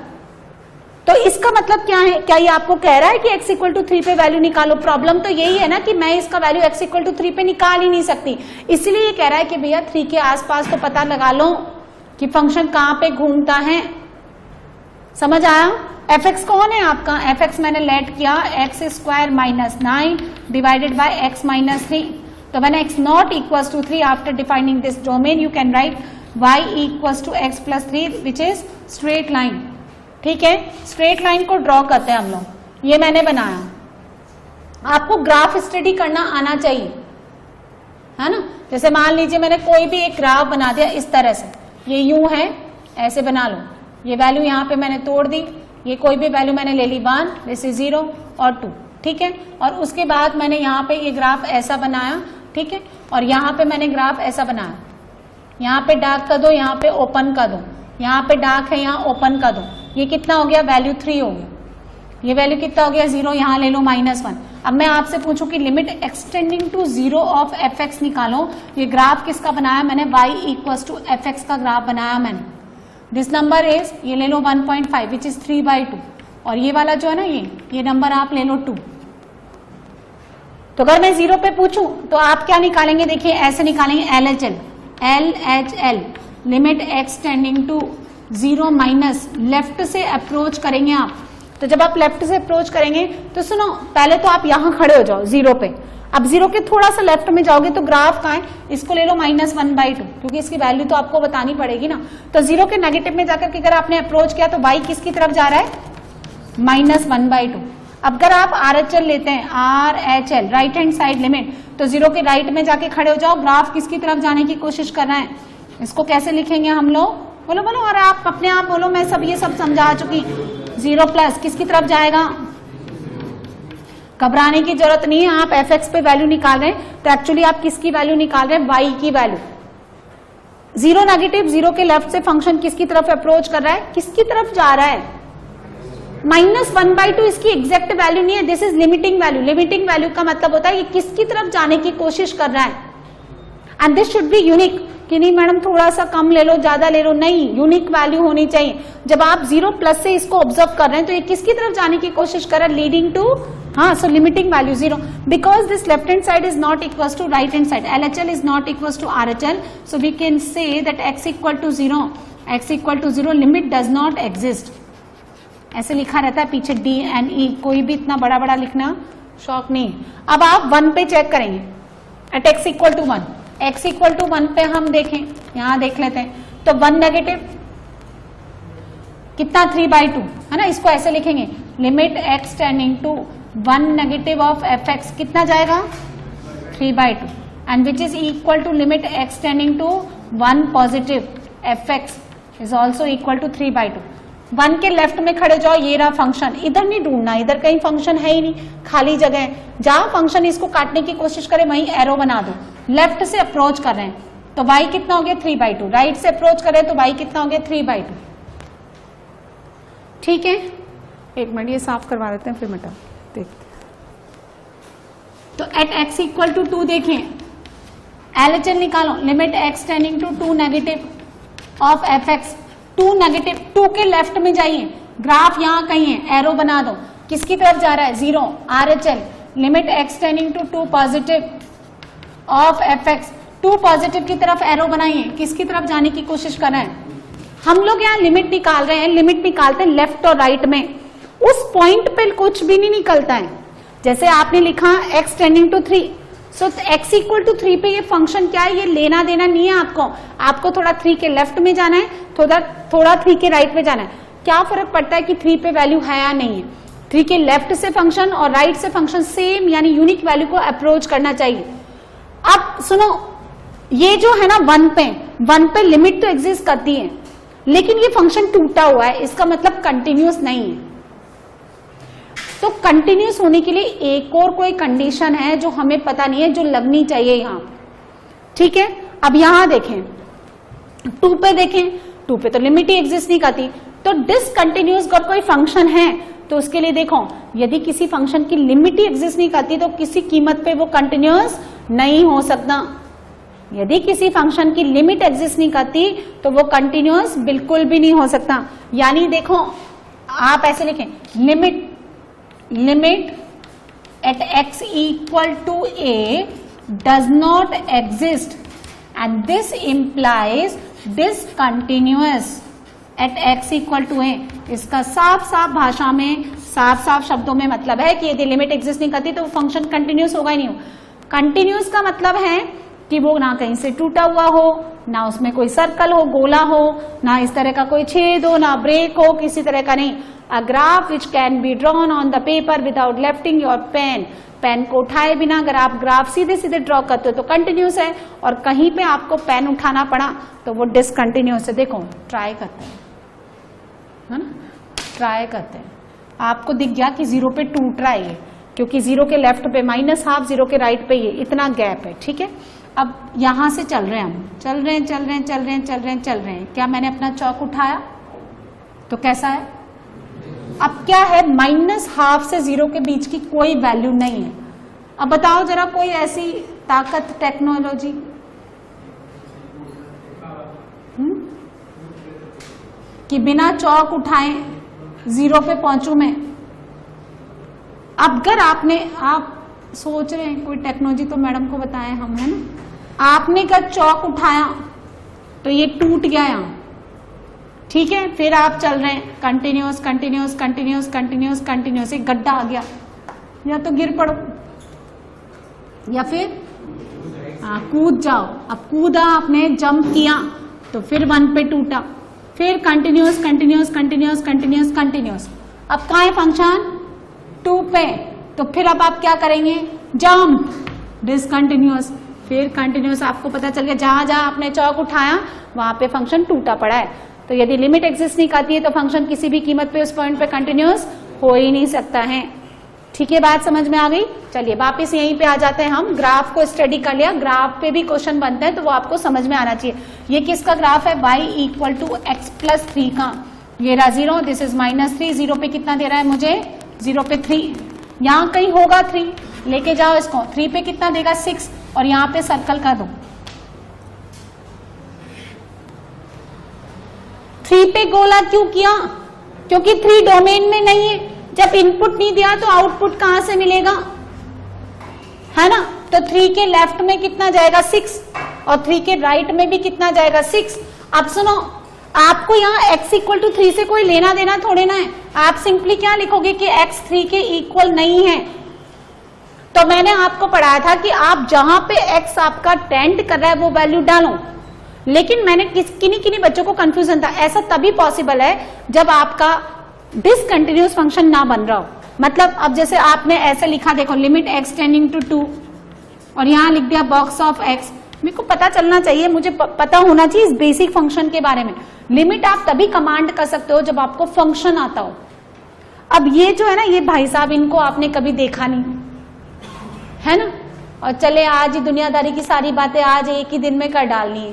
तो इसका मतलब क्या है, क्या ये आपको कह रहा है कि x इक्वल टू 3 पे वैल्यू निकालो? प्रॉब्लम तो यही है ना कि मैं इसका वैल्यू x इक्वल टू 3 पे निकाल ही नहीं सकती, इसलिए ये कह रहा है कि भैया 3 के आसपास तो पता लगा लो कि फंक्शन कहां पे घूमता है। समझ आया? f(x) कौन है आपका? f(x) मैंने लेट किया x² minus 9 divided by x minus 3। तो when x not equals to 3, after defining this domain you can write y equals to x plus 3 which is straight line. ठीक है, स्ट्रेट लाइन को draw करते हैं हम लोग। ये मैंने बनाया, आपको ग्राफ स्टडी करना आना चाहिए, है ना। जैसे मान लीजिए मैंने कोई भी एक ग्राफ बना दिया इस तरह से, ये यूं है, ऐसे बना लो। ये वैल्यू यहाँ पे मैंने तोड़ दी, ये कोई भी वैल्यू मैंने ले ली 1, दिस इज 0 और 2। ठीक है, और उसके बाद मैंने यहाँ पे ये ग्राफ ऐसा बनाया। ठीक है, और यहाँ पे मैंने ग्राफ ऐसा बनाया, यहाँ पे डार्क कर दो, यहाँ पे ओपन कर दो, यहाँ पे डार्क है, यहाँ ओपन कर दो। ये कितना हो गया? वैल्यू 3 हो गया। ये वैल्यू कितना हो गया? 0, यहाँ ले लो -1। अब मैं आपसे पूछूं कि limit x tending to 0 of f(x) निकालो। ये ग्राफ किसका बनाया मैंने? y इक्वल्स टू f(x) का ग्राफ बनाया मैंने। दिस नंबर इज, ये ले लो 1.5 विच इज 3/2, और ये वाला जो है ना ये नंबर आप ले लो 2। तो अगर मैं 0 पे पूछूं तो आप क्या निकालेंगे, देखिए ऐसे निकालेंगे LHL, limit x tending to 0 minus, left से अप्रोच करेंगे आप। तो जब आप लेफ्ट से अप्रोच करेंगे तो सुनो, पहले तो आप यहां खड़े हो जाओ 0 पे, अब 0 के थोड़ा सा लेफ्ट में जाओगे तो ग्राफ कहां है, इसको ले लो -1/2, क्योंकि इसकी वैल्यू तो आपको बतानी पड़ेगी ना। तो 0 के नेगेटिव में जाकर के अगर आपने अप्रोच किया तो y किसकी तरफ जा रहा है, -1/2। अब अगर आप RHL लेते हैं, RHL right hand side limit, तो 0 के राइट में जाके खड़े हो जाओ, ग्राफ किसकी तरफ जाने की कोशिश कर रहे हैं, इसको कैसे लिखेंगे हम लोग, बोलो बोलो, और आप अपने आप बोलो, मैं सब ये सब समझा चुकी। 0 प्लस किसकी तरफ जाएगा, घबराने की जरूरत नहीं है, आप fx पे वैल्यू निकाल रहे हैं तो एक्चुअली आप किसकी वैल्यू निकाल रहे हैं, y की वैल्यू। 0 नेगेटिव, 0 के लेफ्ट से फंक्शन किसकी तरफ अप्रोच कर रहा है, किसकी तरफ जा रहा है, -1/2 इसकी एग्जैक्ट वैल्यू नहीं है, this is limiting value. Limiting value का मतलब होता है ये किसकी तरफ जाने की कोशिश कर रहा है, and this should be unique, कि नहीं मैडम थोड़ा सा कम ले लो, ज्यादा ले लो, नहीं, यूनिक वैल्यू होनी चाहिए। जब आप 0 प्लस से इसको ऑब्जर्व कर रहे हैं तो ये किसकी तरफ जाने की कोशिश कर रहा है, लीडिंग टू, हाँ, so limiting value 0, because this left hand side is not equal to right hand side, LHL is not equal to RHL, so we can say that x equal to 0, limit does not exist. ऐसे लिखा रहता है पीछे D and E, कोई भी इतना बड़ा बड़ा लिखना शौक नहीं। अब आप 1 पे चेक करेंगे, at x equal to 1, x equal to 1 पे हम देखें, यहां देख लेते हैं, तो 1 नेगेटिव कितना, 3/2 है ना, इसको ऐसे लिखेंगे, limit x tending to 1 negative of fx कितना जाएगा, 3/2, and which is equal to limit x tending to 1 positive fx is also equal to 3/2। 1 के लेफ्ट में खड़े जाओ, ये रहा फंक्शन, इधर नहीं ढूंढना, इधर कहीं फंक्शन है ही नहीं, खाली जगह है, जहां फंक्शन इसको काटने की कोशिश करे वहीं एरो बना दो। लेफ्ट से अप्रोच कर रहे हैं तो y कितना हो गया, 3/2, राइट से अप्रोच कर रहे हैं तो y कितना हो गया, 3/2। ठीक है, एक मिनट ये साफ करवा देते हैं फिर मिटा देखते। तो एट x इक्वल टू 2 देखें, LHL निकालो, limit x tending to 2 negative of fx, 2 negative, 2 के लेफ्ट में जाइए, ग्राफ यहां कहीं है, एरो बना दो, किसकी तरफ जा रहा है, 0, RHL, limit x tending to 2 positive of fx, 2 positive की तरफ एरो बनाइए, किसकी तरफ जाने की कोशिश कर रहे हैं, हम लोग यहाँ लिमिट निकाल रहे हैं, लिमिट निकालते हैं लेफ्ट और राइट में, उस पॉइंट पे कुछ भी नहीं निकलता है। जैसे आपने लिखा x tending to 3, so x equal to 3 पे ये फंक्शन क्या है, ये लेना देना नहीं है आपको थोड़ा 3 के लेफ्ट में जाना है, थोड़ा 3 के राइट में जाना है। क्या फर्क पड़ता है कि 3 पे वैल्यू है या नहीं है, 3 के लेफ्ट से फंक्शन और राइट से फंक्शन सेम यानी यूनिक वैल्यू को अप्रोच करना चाहिए। अब सुनो, ये जो है ना 1 पे लिमिट तो एग्जिस्ट करती है, लेकिन ये फंक्शन टूटा हुआ है, इसका मतलब कंटिन्यूस नहीं है। तो कंटिन्यूस होने के लिए एक और कोई कंडीशन है जो हमें पता नहीं है, जो लगनी चाहिए यहां, ठीक है। अब यहां देखें, 2 पे देखें, 2 पे तो लिमिट ही एग्जिस्ट नहीं करती, तो डिसकंटिन्यूस अगर कोई फंक्शन है तो उसके लिए देखो, यदि किसी फंक्शन की लिमिट ही एग्जिस्ट नहीं करती तो किसी कीमत पे वो कंटिन्यूस नहीं हो सकता। यदि किसी फंक्शन की लिमिट एग्जिस्ट नहीं करती तो वो कंटिन्यूस बिल्कुल भी नहीं हो सकता। यानी देखो, आप ऐसे लिखें, limit at x equal to a does not exist and this implies discontinuous at x equal to a। इसका साफ साफ भाषा में, साफ साफ शब्दों में मतलब है कि यदि लिमिट एग्जिस्ट नहीं करती तो वो फंक्शन कंटिन्यूस होगा ही नहीं। कंटिन्यूस का मतलब है कि वो ना कहीं से टूटा हुआ हो, ना उसमें कोई सर्कल हो, गोला हो, ना इस तरह का कोई छेद हो, ना ब्रेक हो, किसी तरह का नहीं। A graph which can be drawn on the paper without lefting your pen, pen को उठाए बिना अगर आप ग्राफ सीधे सीधे ड्रॉ करते हो तो कंटिन्यूस है, और कहीं पे आपको पेन उठाना पड़ा तो वो डिसकंटिन्यूस है। देखो ट्राई करते हैं, है ना, ट्राई करते हैं, आपको दिख गया कि 0 पे टूट रहा है, क्योंकि 0 के लेफ्ट पे -12, 0 के राइट पे ये इतना गैप है, ठीक है। अब यहां से चल रहे हैं हम, चल रहे हैं, क्या मैंने अपना चौक उठाया तो कैसा है, अब क्या है, -12 से 0 के बीच की कोई वैल्यू नहीं है। अब बताओ जरा कोई ऐसी ताकत, टेक्नोलॉजी, कि बिना चौक उठाए 0 पे पहुंचू मैं। अब अगर आप सोच रहे हैं कोई टेक्नोलॉजी तो मैडम को बताएं हम, है ना। आपने अगर चौक उठाया तो ये टूट गया यहाँ, ठीक है। फिर आप चल रहे हैं continuous continuous continuous continuous continuous, एक गड्ढा आ गया, या तो गिर पड़ो या फिर कूद जाओ। अब कूदा आपने, जंप किया तो फिर 1 पे टूटा, फिर continuous continuous continuous continuous continuous. अब कहाँ है फंक्शन? 2 पे। तो फिर अब आप क्या करेंगे? जंप, डिसकंटिन्यूस, फिर कंटिन्यूस। आपको पता चल गया जहां जहां आपने चौक उठाया वहां पे फंक्शन टूटा पड़ा है। तो यदि लिमिट एग्जिस्ट नहीं करती है तो फंक्शन किसी भी कीमत पे उस पॉइंट पे कंटिन्यूस हो ही नहीं सकता है। ठीक है, बात समझ में आ गई? चलिए वापस यहीं पे आ जाते हैं। हम ग्राफ को स्टडी कर लिया, ग्राफ पे भी क्वेश्चन बनते हैं तो वो आपको समझ में आना चाहिए। ये किसका ग्राफ है? y equal to x plus 3 का। ये रहा 0, दिस इज -3। 0 पे कितना दे रहा है मुझे? 0 पे 3, यहाँ कहीं होगा 3, लेके जाओ इसको। 3 पे कितना देगा? 6, और यहाँ पे सर्कल कर दो। 3 पे गोला क्यों किया? क्योंकि 3 डोमेन में नहीं है। जब इनपुट नहीं दिया तो आउटपुट कहां से मिलेगा, है ना। तो 3 के लेफ्ट में कितना जाएगा? 6, और 3 के राइट में भी कितना जाएगा? 6। अब सुनो, आपको यहाँ x इक्वल टू 3 से कोई लेना देना थोड़े ना है। आप सिंपली क्या लिखोगे कि x 3 के इक्वल नहीं है। तो मैंने आपको पढ़ाया था कि आप जहां पे x आपका टेंड कर रहा है वो वैल्यू डालो। लेकिन मैंने किन्हीं बच्चों को कंफ्यूजन था, ऐसा तभी पॉसिबल है जब आपका डिसकंटिन्यूस फंक्शन ना बन रहा हो। मतलब अब जैसे आपने ऐसे लिखा, देखो लिमिट x टेंडिंग टू 2, और यहां लिख दिया बॉक्स ऑफ x। मेरे को पता चलना चाहिए, मुझे पता होना चाहिए इस बेसिक फंक्शन के बारे में। लिमिट आप तभी कमांड कर सकते हो जब आपको फंक्शन आता हो। अब ये जो है ना, ये भाई साहब, इनको आपने कभी देखा नहीं, है ना। और चले आज ही दुनियादारी की सारी बातें आज एक ही दिन में कर डालनी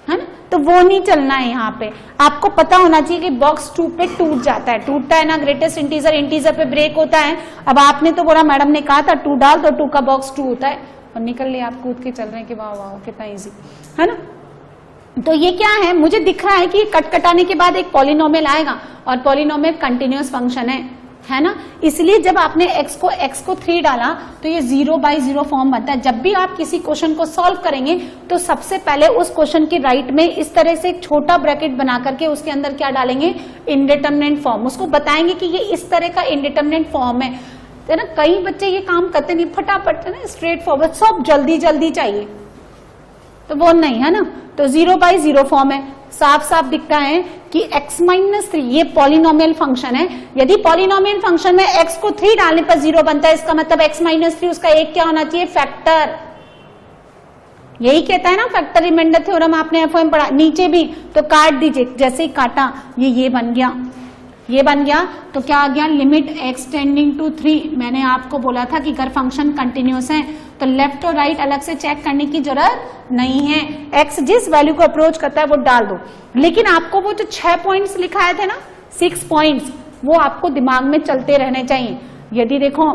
है ना। तो वो नहीं चलना है यहाँ पे। आपको पता होना चाहिए कि बॉक्स 2 पे टूट जाता है, टूटता है ना। ग्रेटेस्ट इंटीजर पे ब्रेक होता है। अब आपने तो बोला, मैडम ने कहा था 2 डाल, तो 2 का बॉक्स 2 होता है, और निकल ले आप कूद के चल रहे हैं कि वाह वाह कितना इजी, है ना। तो ये क्या है, मुझे दिख रहा है कि कट कटाने के बाद एक पॉलिनोमियल आएगा, और पॉलिनोमियल कंटिन्यूअस फंक्शन है ना। इसलिए जब आपने x को 3 डाला तो ये 0/0 फॉर्म बनता है। जब भी आप किसी क्वेश्चन को सॉल्व करेंगे तो सबसे पहले उस क्वेश्चन के राइट में इस तरह से एक छोटा ब्रैकेट बना करके उसके अंदर क्या डालेंगे? Indeterminate form. उसको बताएंगे कि ये इस तरह का इनडिटरमिनेट फॉर्म है ना। कई बच्चे ये काम करते नहीं, फटाफट है ना, स्ट्रेट फॉरवर्ड, सब जल्दी जल्दी चाहिए, तो वो नहीं, है ना। तो 0/0 फॉर्म है। साफ साफ दिखता है कि x-3 ये पॉलिनोमियल फंक्शन है। यदि पॉलिनोमियल फंक्शन में x को 3 डालने पर 0 बनता है, इसका मतलब x-3 उसका एक क्या होना चाहिए? फैक्टर। यही कहता है ना फैक्टर रिमाइंडर थ्योरम, आपने एफओएम पढ़ा। नीचे भी तो काट दीजिए, जैसे ही काटा ये बन गया, ये बन गया। तो क्या आ गया? Limit x tending to 3। मैंने आपको बोला था कि अगर फंक्शन कंटिन्यूस है तो लेफ्ट और राइट अलग से चेक करने की जरूरत नहीं है। x जिस वैल्यू को अप्रोच करता है वो डाल दो। लेकिन आपको वो जो 6 पॉइंट्स लिखाए थे ना, 6 पॉइंट्स, वो आपको दिमाग में चलते रहने चाहिए। यदि देखो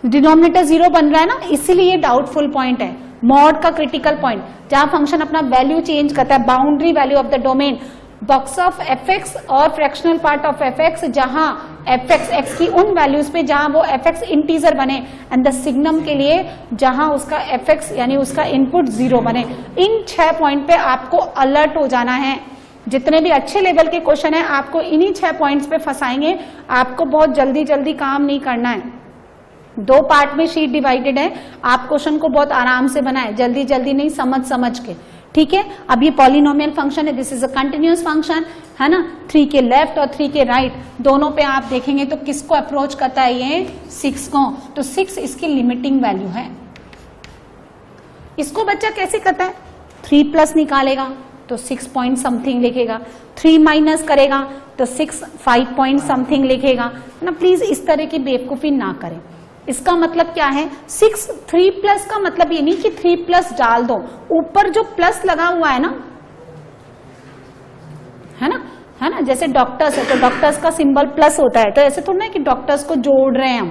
डिनोमिनेटर 0 बन रहा है ना, इसीलिए डाउटफुल पॉइंट है। मॉड का क्रिटिकल पॉइंट, जहां फंक्शन अपना वैल्यू चेंज करता है, boundary value of the domain, box of fx और फ्रैक्शनल पार्ट ऑफ fx, जहां fx x की उन वैल्यूज पे जहां वो fx इंटीजर बने, एंड द सिग्नम के लिए जहां उसका fx यानी उसका इनपुट 0 बने। इन 6 पॉइंट पे आपको अलर्ट हो जाना है। जितने भी अच्छे लेवल के क्वेश्चन है आपको इन्हीं 6 पॉइंट्स पे फंसाएंगे। आपको बहुत जल्दी जल्दी काम नहीं करना है। 2 पार्ट में शीट डिवाइडेड है, आप क्वेश्चन को बहुत आराम से बनाए, जल्दी जल्दी नहीं, समझ के, ठीक है। अब ये पॉलिनोमियल फंक्शन है, this is a continuous function, है ना। 3 के लेफ्ट और 3 के राइट दोनों पे आप देखेंगे तो किसको अप्रोच करता है? ये 6 को। तो 6 इसकी लिमिटिंग वैल्यू है। इसको बच्चा कैसे करता है? 3 प्लस निकालेगा तो 6 पॉइंट समथिंग लिखेगा, 3 माइनस करेगा तो 5 पॉइंट समथिंग लिखेगा ना। प्लीज इस तरह की बेवकूफी ना करें। इसका मतलब क्या है? 3 प्लस का मतलब ये नहीं कि 3 प्लस डाल दो, ऊपर जो प्लस लगा हुआ है ना, है ना। जैसे डॉक्टर्स है तो डॉक्टर्स का सिंबल प्लस होता है, तो ऐसे थोड़ा ना कि डॉक्टर्स को जोड़ रहे हैं हम,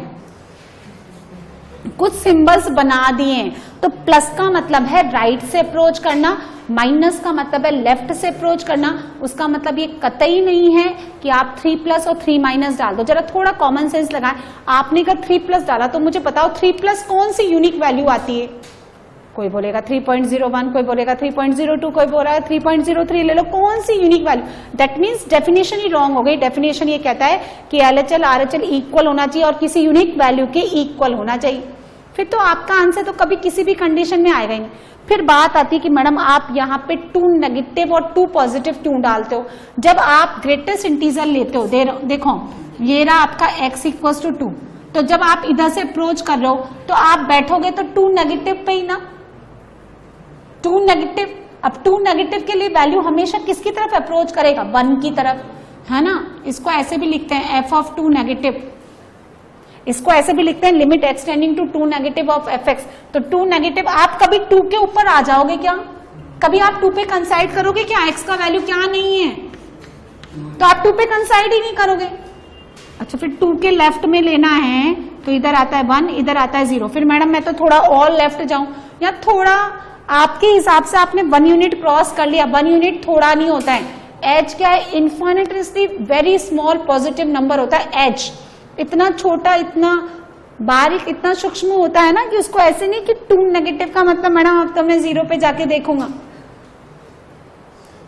कुछ सिंबल्स बना दिए। तो प्लस का मतलब है राइट से अप्रोच करना, माइनस का मतलब है लेफ्ट से अप्रोच करना। उसका मतलब ये कतई नहीं है कि आप 3 प्लस और 3 माइनस डाल दो। जरा थोड़ा कॉमन सेंस लगाएं। आपने अगर 3 प्लस डाला तो मुझे बताओ 3 प्लस कौन सी यूनिक वैल्यू आती है? कोई बोलेगा 3.01, कोई बोलेगा 3.02, कोई बोल रहा है 3.03, ले लो, कौन सी unique value? That means definition ही रॉन्ग हो गई। डेफिनेशन ये कहता है कि LHL RHL इक्वल होना चाहिए और किसी यूनिक वैल्यू के इक्वल होना चाहिए। फिर तो आपका आंसर तो कभी किसी भी कंडीशन में आएगा ही नहीं। फिर बात आती है कि मैडम आप यहाँ पे 2 नेगेटिव और 2 पॉजिटिव क्यों डालते हो? जब आप ग्रेटेस्ट इंटीजर लेते हो, देखो ये रहा आपका x इक्वल्स टू 2, तो जब आप इधर से अप्रोच कर रहे हो तो आप बैठोगे तो 2 नेगेटिव पे ही ना, 2 नेगेटिव। अब 2 नेगेटिव के लिए वैल्यू हमेशा किसकी तरफ अप्रोच करेगा? 1 की तरफ, है ना। इसको ऐसे भी लिखते हैं f ऑफ 2 नेगेटिव, इसको ऐसे भी लिखते हैं limit x tending to 2 negative of fx। तो 2 नेगेटिव, आप कभी 2 के ऊपर आ जाओगे क्या? कभी आप 2 पे कंसाइड करोगे क्या? x का वैल्यू क्या नहीं है तो आप 2 पे कंसाइड ही नहीं करोगे। अच्छा, फिर 2 के लेफ्ट में लेना है तो इधर आता है 1, इधर आता है 0। फिर मैडम मैं तो थोड़ा और लेफ्ट जाऊं या थोड़ा, आपके हिसाब से आपने 1 यूनिट क्रॉस कर लिया। 1 यूनिट थोड़ा नहीं होता है। h क्या है? Infinitely very small positive number होता है h। इतना छोटा, इतना बारीक, इतना सूक्ष्म होता है ना कि उसको ऐसे नहीं कि 2 नेगेटिव का मतलब मैडम अब तो मैं 0 पे जाके देखूंगा।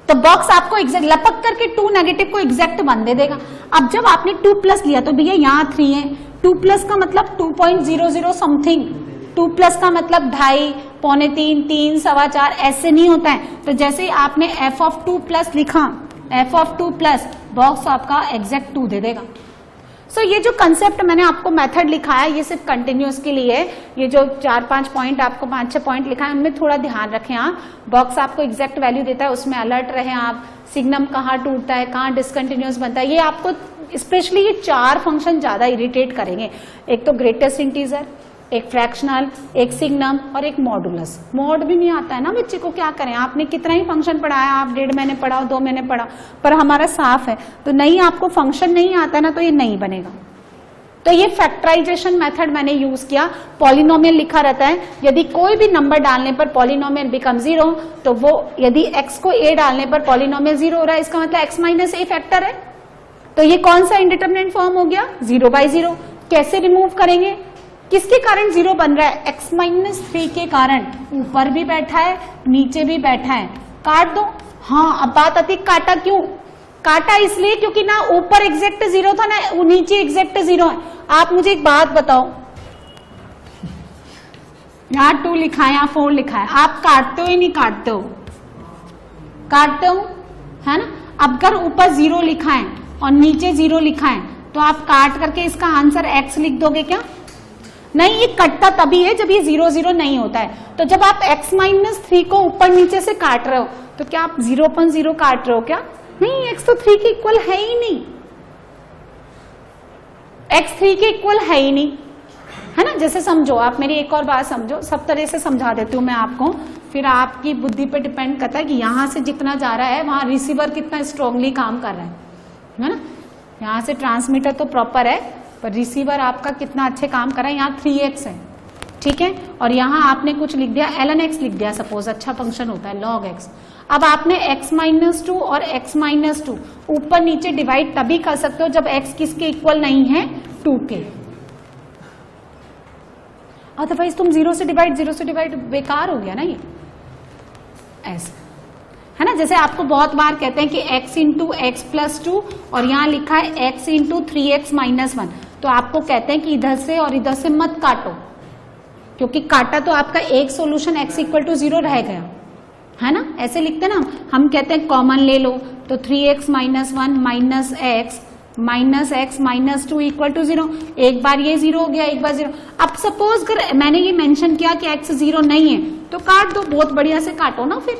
तो बॉक्स आपको एग्जैक्ट लपक करके 2 नेगेटिव को एग्जैक्ट 1 दे देगा। अब जब आपने 2 प्लस लिया तो भैया यहाँ 3 है, 2 प्लस का मतलब 2.00 समथिंग, 2 प्लस का मतलब 2.5, पौने 3, 3, सवा 4, ऐसे नहीं होता है। तो जैसे ही आपने f ऑफ 2 प्लस लिखा, f ऑफ 2 प्लस, बॉक्स आपका एग्जैक्ट 2 दे देगा। सो ये जो कंसेप्ट मैंने आपको मेथड लिखा है ये सिर्फ कंटिन्यूअस के लिए है। ये जो 4-5 पॉइंट आपको 5-6 पॉइंट लिखा है उनमें थोड़ा ध्यान रखें आप। बॉक्स आपको एग्जैक्ट वैल्यू देता है, उसमें अलर्ट रहे आप। सिग्नम कहाँ टूटता है, कहाँ डिसकंटिन्यूअस बनता है, ये आपको स्पेशली ये 4 फंक्शन ज्यादा इरिटेट करेंगे। एक तो ग्रेटेस्ट इंटीजर, एक फ्रैक्शनल, एक सिग्नम और एक मॉडुलस। मॉड भी नहीं आता है ना बच्चे को, क्या करें? आपने कितना ही फंक्शन पढ़ाया, आप 1.5 महीने पढ़ाओ, 2 महीने पढ़ाओ, पर हमारा साफ है। तो नहीं, आपको फंक्शन नहीं आता ना तो ये नहीं बनेगा। तो ये फैक्टराइजेशन मेथड मैंने यूज किया। पॉलिनोमियल लिखा रहता है, यदि कोई भी नंबर डालने पर पॉलिनोमियल बिकम 0, तो वो यदि x को a डालने पर पॉलिनोमियल 0 हो रहा है, इसका मतलब x माइनस a फैक्टर है। तो ये कौन सा इंडिटरमिनेंट फॉर्म हो गया? 0/0। कैसे रिमूव करेंगे? किसके कारण 0 बन रहा है? x-3 के कारण। ऊपर भी बैठा है, नीचे भी बैठा है, काट दो। हाँ, अब बात आती है काटा क्यों? काटा इसलिए क्योंकि ना ऊपर एग्जैक्ट 0 था ना नीचे एग्जैक्ट 0 है। आप मुझे एक बात बताओ, यहाँ 2 लिखा है, यहाँ 4 लिखा है, आप काटते हो या नहीं काटते हो? काटते हो, है ना। अब अगर ऊपर 0 लिखा है और नीचे 0 लिखा है तो आप काट करके इसका आंसर x लिख दोगे क्या? नहीं, ये कटता तभी है जब ये 0-0 नहीं होता है। तो जब आप x-3 को ऊपर नीचे से काट रहे हो तो क्या आप 0.0 काट रहे हो क्या? नहीं, x तो 3 के इक्वल है ही नहीं, x 3 के इक्वल है ही नहीं, है ना। जैसे समझो, आप मेरी एक और बात समझो, सब तरह से समझा देती हूँ मैं आपको, फिर आपकी बुद्धि पे डिपेंड करता है कि यहां से जितना जा रहा है वहां रिसीवर कितना स्ट्रांगली काम कर रहा है ना। यहाँ से ट्रांसमीटर तो प्रॉपर है पर रिसीवर आपका कितना अच्छे काम कर रहा है। यहाँ 3x है, ठीक है, और यहाँ आपने कुछ लिख दिया ln x लिख दिया, सपोज अच्छा फंक्शन होता है log x। अब आपने x-2 और x-2 ऊपर नीचे डिवाइड तभी कर सकते हो जब x किसके इक्वल नहीं है? 2 के। अदरवाइज तुम 0 से डिवाइड बेकार हो गया ना ये, ऐसे, है ना। जैसे आपको बहुत बार कहते हैं कि x इंटू एक्स प्लस 2 और यहाँ लिखा है x इंटू 3x-1, तो आपको कहते हैं कि इधर से और इधर से मत काटो, क्योंकि काटा तो आपका एक सॉल्यूशन x इक्वल टू 0 रह गया, है ना। ऐसे लिखते हैं ना, हम कहते हैं कॉमन ले लो तो 3x-1 minus x 2 equal to 0। एक बार ये 0 हो गया, एक बार 0। अब सपोज अगर मैंने ये मेंशन किया कि x 0 नहीं है तो काट दो, बहुत बढ़िया से काटो ना फिर,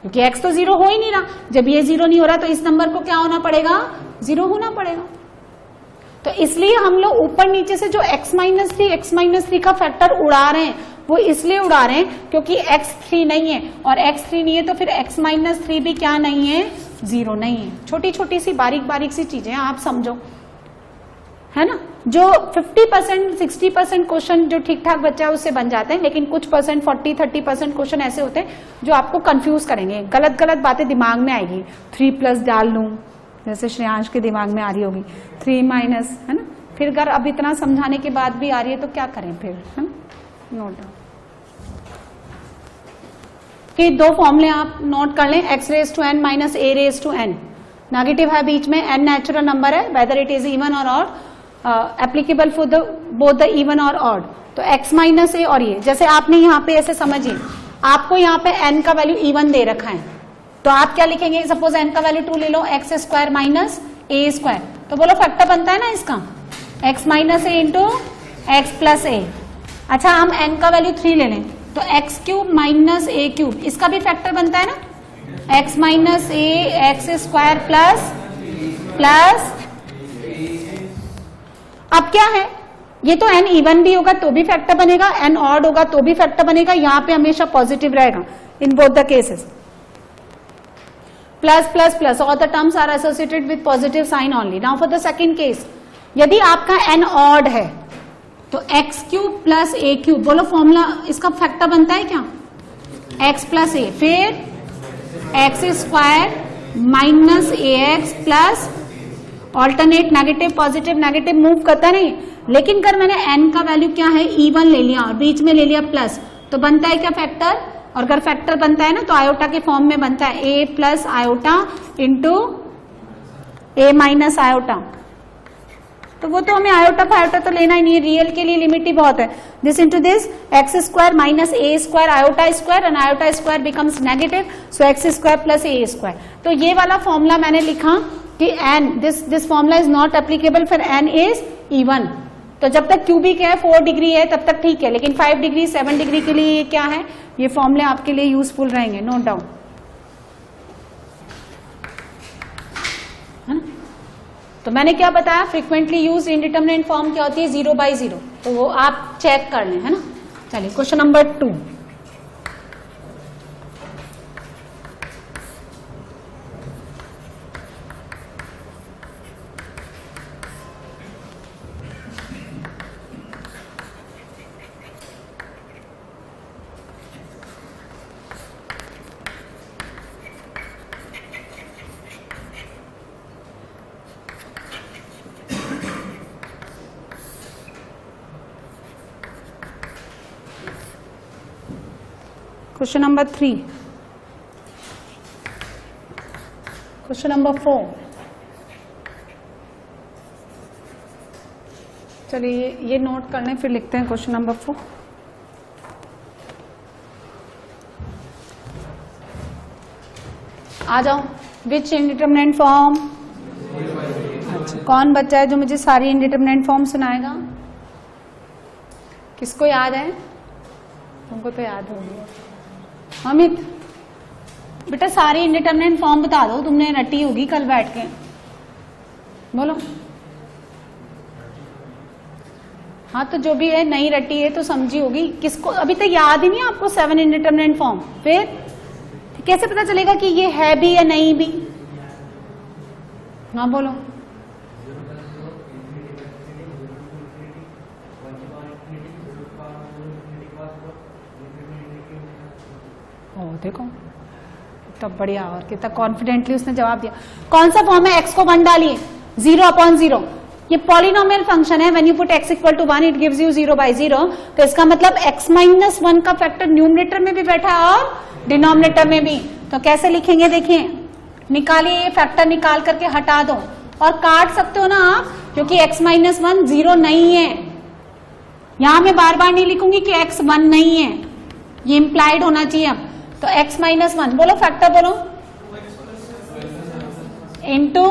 क्योंकि x तो 0 हो ही नहीं रहा। जब ये 0 नहीं हो रहा तो इस नंबर को क्या होना पड़ेगा? 0 होना पड़ेगा। तो इसलिए हम लोग ऊपर नीचे से जो x-3 का फैक्टर उड़ा रहे हैं वो इसलिए उड़ा रहे हैं क्योंकि x 3 नहीं है, और x 3 नहीं है तो फिर x-3 भी क्या नहीं है? 0 नहीं है। छोटी छोटी सी बारीक सी चीजें आप समझो, है ना। जो 50% 60% क्वेश्चन जो ठीक ठाक बच्चा है उससे बन जाते हैं, लेकिन कुछ परसेंट 40-30% क्वेश्चन ऐसे होते हैं जो आपको कंफ्यूज करेंगे, गलत गलत बातें दिमाग में आएगी। 3+ डाल लूं, जैसे श्रेयांश के दिमाग में आ रही होगी 3- है ना, फिर अगर अब इतना समझाने के बाद भी आ रही है तो क्या करें फिर, है ना। नोट डाउन कि दो फॉर्मूले आप नोट कर लें, x⁻n - a⁻n। नेगेटिव है बीच में, n नेचुरल नंबर है, वेदर इट इज इवन और odd, applicable for the both the even और ऑड। तो x - a और ये, जैसे आपने यहाँ पे ऐसे समझिए, आपको यहाँ पे n का वैल्यू इवन दे रखा है, तो आप क्या लिखेंगे, सपोज n का वैल्यू 2 ले लो, x² - a², तो बोलो फैक्टर बनता है ना इसका, x - a into x + a। अच्छा हम n का वैल्यू 3 ले लें, तो x³ - a³, इसका भी फैक्टर बनता है ना, x - a x² प्लस अब क्या है, ये तो n इवन भी होगा तो भी फैक्टर बनेगा, n ऑड होगा तो भी फैक्टर बनेगा, यहां पे हमेशा पॉजिटिव रहेगा in both the cases. Plus plus plus, all the terms are associated with positive sign only. Now for the second case, यदि आपका n ऑड है तो x³ + a³, बोलो फॉर्मूला इसका फैक्टर बनता है क्या, x + a, फिर x² - ax plus alternate negative positive negative move करता नहीं, लेकिन अगर मैंने n का वैल्यू क्या है इवन ले लिया और बीच में ले लिया प्लस, तो बनता है क्या फैक्टर, और अगर फैक्टर बनता है ना तो आयोटा के फॉर्म में बनता है a + iota into a - iota. तो वो तो हमें आयोटा फायोटा तो लेना ही नहीं है, रियल के लिए लिमिट ही बहुत है। This into this, x² - a² iota square and iota square becomes negative, so x² + a²। तो ये वाला फॉर्मूला मैंने लिखा कि n, this formula is not applicable for n is even. तो जब तक क्यूबिक है 4 डिग्री है तब तक ठीक है, लेकिन 5 डिग्री 7 डिग्री के लिए ये क्या है, ये फॉर्मूले आपके लिए यूजफुल रहेंगे, नोट डाउन, है ना। तो मैंने क्या बताया, फ्रीक्वेंटली यूज इंडिटरमिनेट फॉर्म क्या होती है, 0/0, तो वो आप चेक कर लें, है ना। चलिए question number 2, question number 3, question number 4। चलिए ये नोट कर लें, फिर लिखते हैं क्वेश्चन नंबर 4। आ जाओ, विच इनडिटरमिनेट फॉर्म, अच्छा कौन बच्चा है जो मुझे सारी इनडिटरमिनेट फॉर्म सुनाएगा, किसको याद है, तुमको तो याद होगी। अमित बेटा सारी इंडिटरमिनेट फॉर्म बता दो, तुमने रटी होगी कल बैठ के, बोलो। हाँ तो जो भी है नहीं रटी है तो समझी होगी, किसको अभी तक याद ही नहीं है आपको 7 इंडिटरमिनेट फॉर्म, फिर कैसे पता चलेगा कि ये है भी या नहीं भी, हाँ बोलो। देखो तब बढ़िया, और कितना कॉन्फिडेंटली उसने जवाब दिया। कौन सा फॉर्म है, x को 1 डालिए, 0/0, ये पॉलिनोमियल फंक्शन है, when you put x = 1 it gives you 0/0, तो इसका मतलब x - 1 का फैक्टर न्यूमरेटर में भी बैठा है और डिनोमिनेटर में भी। तो कैसे लिखेंगे, देखिए निकालिए, ये फैक्टर निकाल करके हटा दो और काट सकते हो ना आप, क्योंकि x - 1 0 नहीं है, यहां मैं बार बार नहीं लिखूंगी कि x 1 नहीं है, ये इंप्लाइड होना चाहिए। अब तो x - 1 बोलो, फैक्टर बोलो, इंटू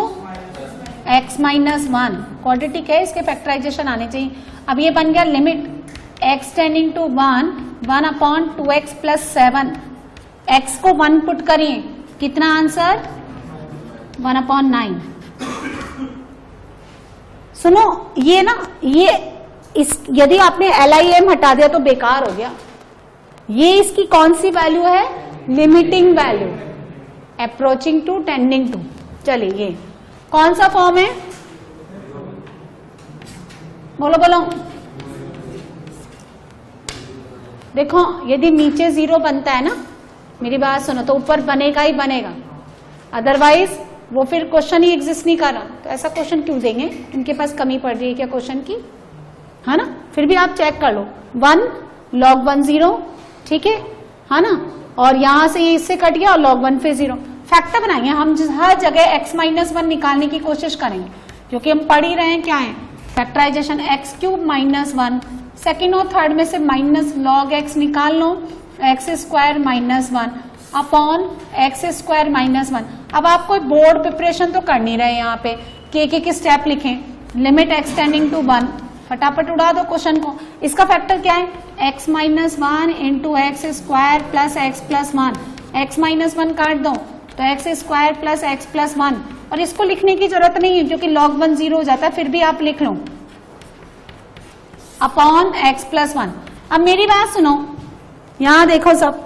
x - 1 क्वाड्रेटिक है, इसके फैक्टराइजेशन आने चाहिए। अब ये बन गया limit x tending to 1 1/2x + 7, x को 1 पुट करिए, कितना आंसर 1/9। सुनो ये ना, ये इस यदि आपने LIM हटा दिया तो बेकार हो गया, ये इसकी कौन सी वैल्यू है, limiting value, approaching to tending to. चलिए ये कौन सा फॉर्म है, बोलो बोलो। देखो यदि नीचे 0 बनता है ना, मेरी बात सुनो, तो ऊपर बनेगा ही बनेगा, अदरवाइज वो फिर क्वेश्चन ही एग्जिस्ट नहीं कर रहा। तो ऐसा क्वेश्चन क्यों देंगे, इनके पास कमी पड़ रही है क्या क्वेश्चन की, है ना। फिर भी आप चेक कर लो, 1 log 1 0, ठीक है ना। और यहां से ये इससे कट गया और log 1 फिर 0। फैक्टर बनाएंगे हम, हर जगह x-1 निकालने की कोशिश करेंगे, क्योंकि हम पढ़ ही रहे हैं क्या है फैक्टराइजेशन, x³ - 1। सेकेंड और थर्ड में से माइनस log x निकाल लो, x² - 1 अपॉन x² - 1। अब आपको बोर्ड प्रिपरेशन तो कर नहीं रहे, यहाँ पे के स्टेप लिखें, लिमिट x टेंडिंग टू 1, फटाफट उड़ा दो क्वेश्चन को। इसका फैक्टर क्या है, x - 1 into x² plus x plus 1, x - 1 काट दो तो x² प्लस x प्लस 1। और इसको लिखने की जरूरत नहीं है क्योंकि log 1 0 हो जाता है, फिर भी आप लिख लो अपॉन x प्लस 1। अब मेरी बात सुनो, यहां देखो सब,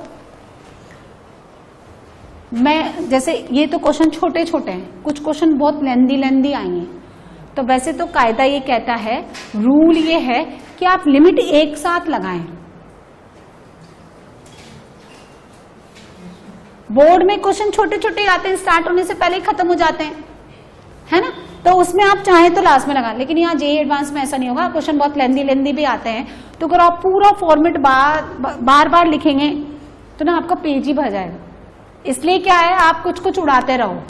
मैं जैसे ये तो क्वेश्चन छोटे छोटे हैं, कुछ क्वेश्चन बहुत लेंदी आएंगे। तो वैसे तो कायदा ये कहता है, रूल ये है कि आप लिमिट एक साथ लगाएं। बोर्ड में क्वेश्चन छोटे छोटे आते हैं, स्टार्ट होने से पहले ही खत्म हो जाते हैं, है ना। तो उसमें आप चाहें तो लास्ट में लगा, लेकिन यहाँ जेईई एडवांस में ऐसा नहीं होगा, क्वेश्चन बहुत लेंदी भी आते हैं। तो अगर आप पूरा फॉर्मेट बार बार लिखेंगे तो ना आपका पेज ही भर जाएगा। इसलिए क्या है, आप कुछ कुछ उड़ाते रहो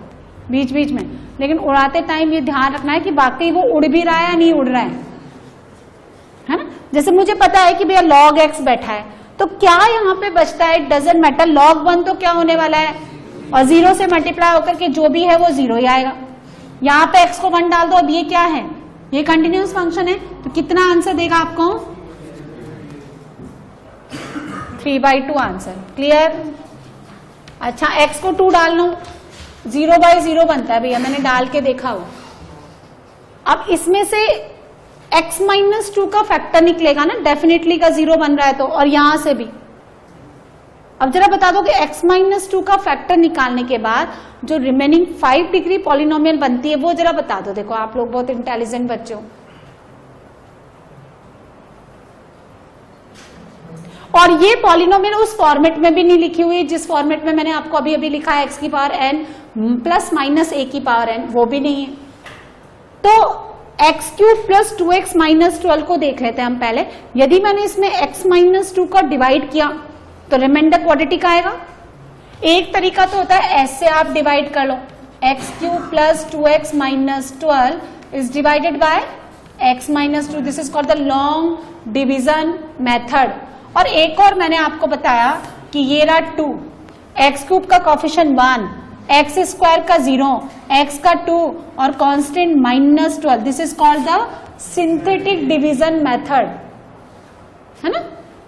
बीच बीच में, लेकिन उड़ाते टाइम ये ध्यान रखना है कि बाकी वो उड़ भी रहा है या नहीं उड़ रहा है ना। जैसे मुझे पता है कि भैया log x बैठा है, तो क्या यहाँ पे बचता है, डजंट मैटर, log 1 तो क्या होने वाला है, और 0 से मल्टीप्लाई होकर के जो भी है वो 0 ही आएगा। यहाँ पे x को 1 डाल दो, अब ये क्या है, ये कंटिन्यूअस फंक्शन है, तो कितना आंसर देगा आपको, 3/2 आंसर। क्लियर। अच्छा x को 2 डाल लो, 0/0 बनता है भैया, मैंने डाल के देखा हो। अब इसमें से x - 2 का फैक्टर निकलेगा ना, डेफिनेटली का 0 बन रहा है तो, और यहां से भी। अब जरा बता दो कि x - 2 का फैक्टर निकालने के बाद जो रिमेनिंग 5 डिग्री पॉलिनोमियल बनती है वो जरा बता दो। देखो आप लोग बहुत इंटेलिजेंट बच्चे हो। और ये पॉलिनोमियल उस फॉर्मेट में भी नहीं लिखी हुई जिस फॉर्मेट में मैंने आपको अभी अभी लिखा है, x⁻n प्लस माइनस a⁻n, वो भी नहीं है। तो x³ प्लस 2x - 12 को देख लेते हैं हम पहले। यदि मैंने इसमें x - 2 का डिवाइड किया तो रिमाइंडर क्वाड्रेटिक आएगा। एक तरीका तो होता है ऐसे आप डिवाइड कर लो, x³ plus 2x - 12 is divided by x - 2, this is called the long division method. और एक और मैंने आपको बताया कि ये रहा 2, x³ का कोफिशिएंट 1, x² का 0, x का 2 और constant -12, this is called the synthetic division method, है ना।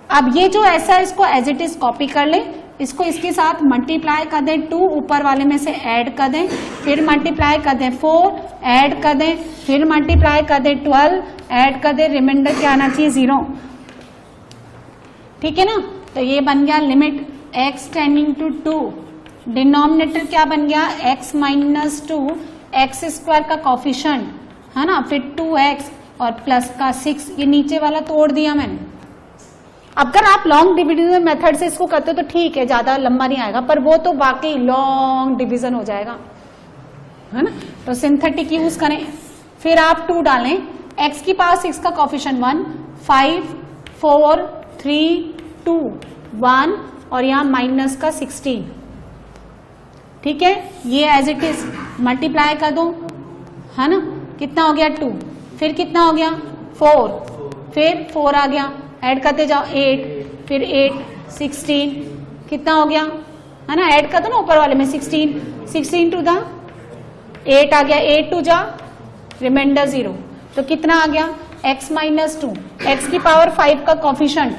अब ये जो ऐसा है इसको एज इट इज कॉपी कर ले, इसको इसके साथ मल्टीप्लाई कर दें, 2 ऊपर वाले में से ऐड कर दें, फिर मल्टीप्लाई कर दें 4, ऐड कर दें, फिर मल्टीप्लाई कर दें 12, ऐड कर दें, रिमाइंडर क्या आना चाहिए 0, ठीक है ना। तो ये बन गया limit x tending to 2, denominator क्या बन गया x - 2, x² का कोफिशिएंट, है ना, फिर 2x और प्लस का 6, ये नीचे वाला तोड़ दिया मैंने। अगर आप लॉन्ग डिविजन मेथड से इसको करते हो तो ठीक है, ज्यादा लंबा नहीं आएगा, पर वो तो बाकी लॉन्ग डिवीजन हो जाएगा, है ना। तो सिंथेटिक यूज करें, फिर आप 2 डालें, x⁻6 का कोफिशिएंट 1, 5, 4, 3, 2, 1 और यहां माइनस का 16, ठीक है। ये एज इट इज मल्टीप्लाई कर दो, है ना, कितना हो गया 2, फिर कितना हो गया 4, फिर 4 आ गया, ऐड करते जाओ 8, फिर 8, 16, कितना हो गया, है ना, ऐड कर दो ना ऊपर वाले में 16, 16 टू द 8 आ गया, 8 टू जा रिमाइंडर 0, तो कितना आ गया x - 2, x⁻5 का कोफिशिएंट,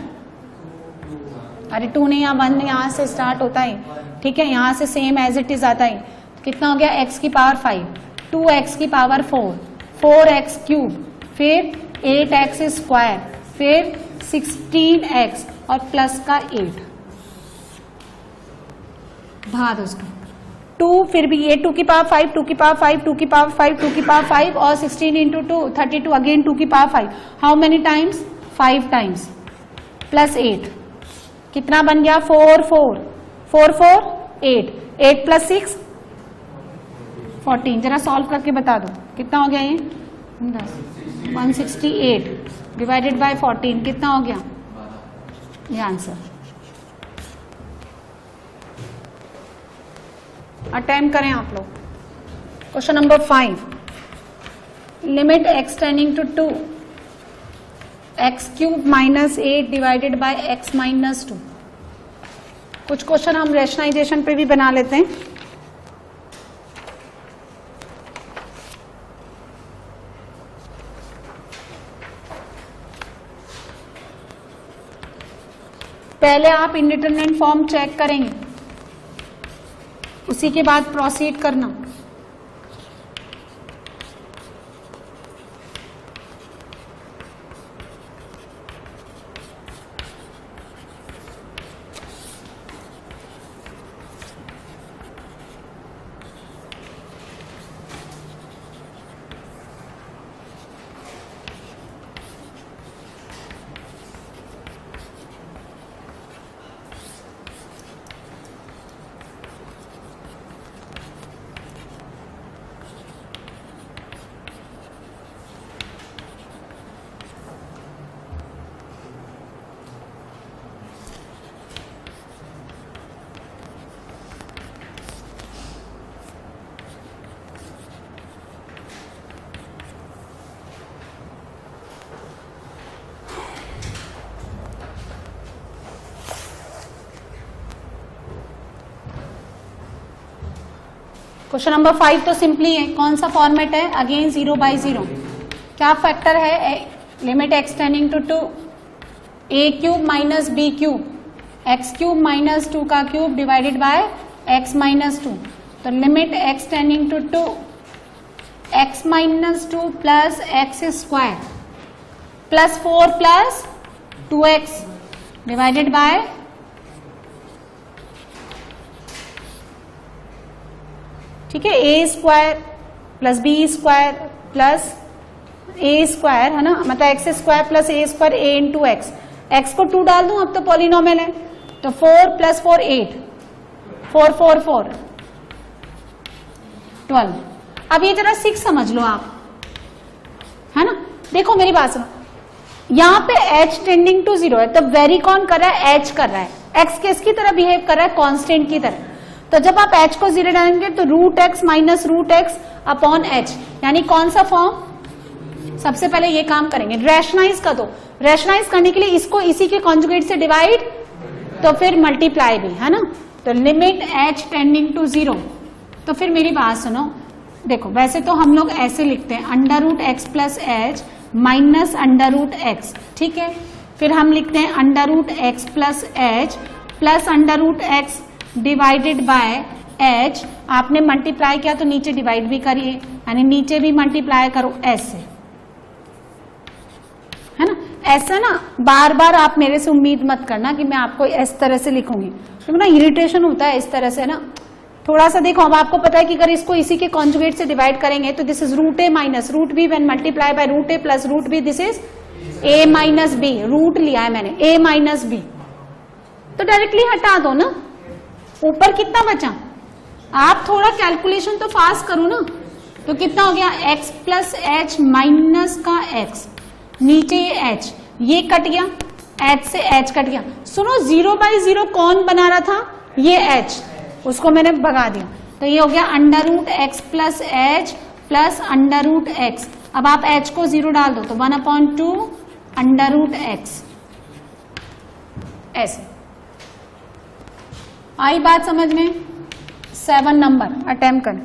अरे 2 नहीं, यहाँ 1 यहाँ से स्टार्ट होता है, ठीक है, यहाँ से सेम एज इट इज आता है। तो कितना हो गया x⁻5, 2x⁻4, 4x³, फिर 8x², फिर 16x और प्लस का 8, भाग उसको 2, फिर भी ये 2 की पावर 5, 2 की पावर 5, 2 की पावर 5, 2 की पावर 5 और 16 इंटू 2 32 अगेन 2 की power 5. How many times? 5 times plus 8. कितना बन गया? 4 4 4 4 8. 8 प्लस 6 14. जरा सॉल्व करके बता दो कितना हो गया ये? 168 डिवाइडेड बाय 14 कितना हो गया? ये आंसर. अटेम्प्ट करें आप लोग. Question number 5. Limit x tending to 2 x cube minus 8 divided by x minus 2. कुछ क्वेश्चन हम रेशनलाइजेशन पे भी बना लेते हैं. पहले आप इंडिटरमिनेंट फॉर्म चेक करेंगे, उसी के बाद प्रोसीड करना. क्वेश्चन नंबर 5 तो सिंपली है. कौन सा फॉर्मेट है? Again 0 by 0. क्या फैक्टर है? Limit x tending to 2 a cube minus b cube x cube minus 2 का cube divided by x minus 2. तो limit x tending to 2 x minus 2 plus x square plus 4 plus 2x divided by ठीक है A square plus B square plus A square है ना, मतलब X square plus A square A into x. X को 2 डाल दूं, अब तो पॉलिनोमियल है. तो 4 प्लस 4 8 4 4 4 12. अब ये जरा 6 समझ लो आप, है ना. देखो मेरी बात सुनो, यहाँ पे h टेंडिंग टू 0 है तो वेरी कौन कर रहा है? h कर रहा है. x किसकी तरह बिहेव कर रहा है? कांस्टेंट की तरह. तो जब आप h को 0 डालेंगे तो root x minus root x upon h, यानी कौन सा फॉर्म? सबसे पहले ये काम करेंगे, रैशनलाइज कर दो. रैशनलाइज करने के लिए इसको इसी के कॉन्जुगेट से डिवाइड, तो फिर मल्टीप्लाई भी, है ना. तो लिमिट h टेंडिंग टू 0. तो फिर मेरी बात सुनो, देखो वैसे तो हम लोग ऐसे लिखते हैं under root x plus h minus under root x. ठीक है, फिर हम लिखते हैं under root x plus h plus under root x divided by h. आपने मल्टीप्लाई किया तो नीचे डिवाइड भी करिए, यानी नीचे भी मल्टीप्लाई करो ऐसे, है ना. ऐसा ना बार बार आप मेरे से उम्मीद मत करना कि मैं आपको इस तरह से लिखूंगी, तो ना इरिटेशन होता है इस तरह से ना. थोड़ा सा देखो, अब आपको पता है कि अगर इसको इसी के कॉन्जुगेट से डिवाइड करेंगे तो this is root a minus root b when multiply by root a plus root b, this is a minus b. Root लिया है मैंने ए माइनस बी, तो डायरेक्टली हटा दो ना. ऊपर कितना बचा? आप थोड़ा कैलकुलेशन तो फास्ट करो ना. तो कितना हो गया? x प्लस एच माइनस का x, नीचे ये h, ये कट गया, h से h कट गया. सुनो 0 बाई 0 कौन बना रहा था? ये h, उसको मैंने भगा दिया. तो ये हो गया under root x plus h plus under root x. अब आप h को 0 डाल दो तो 1/2 अंडर रूट एक्स. ऐसे आई बात समझ में? 7 नंबर अटेम्प्ट करें.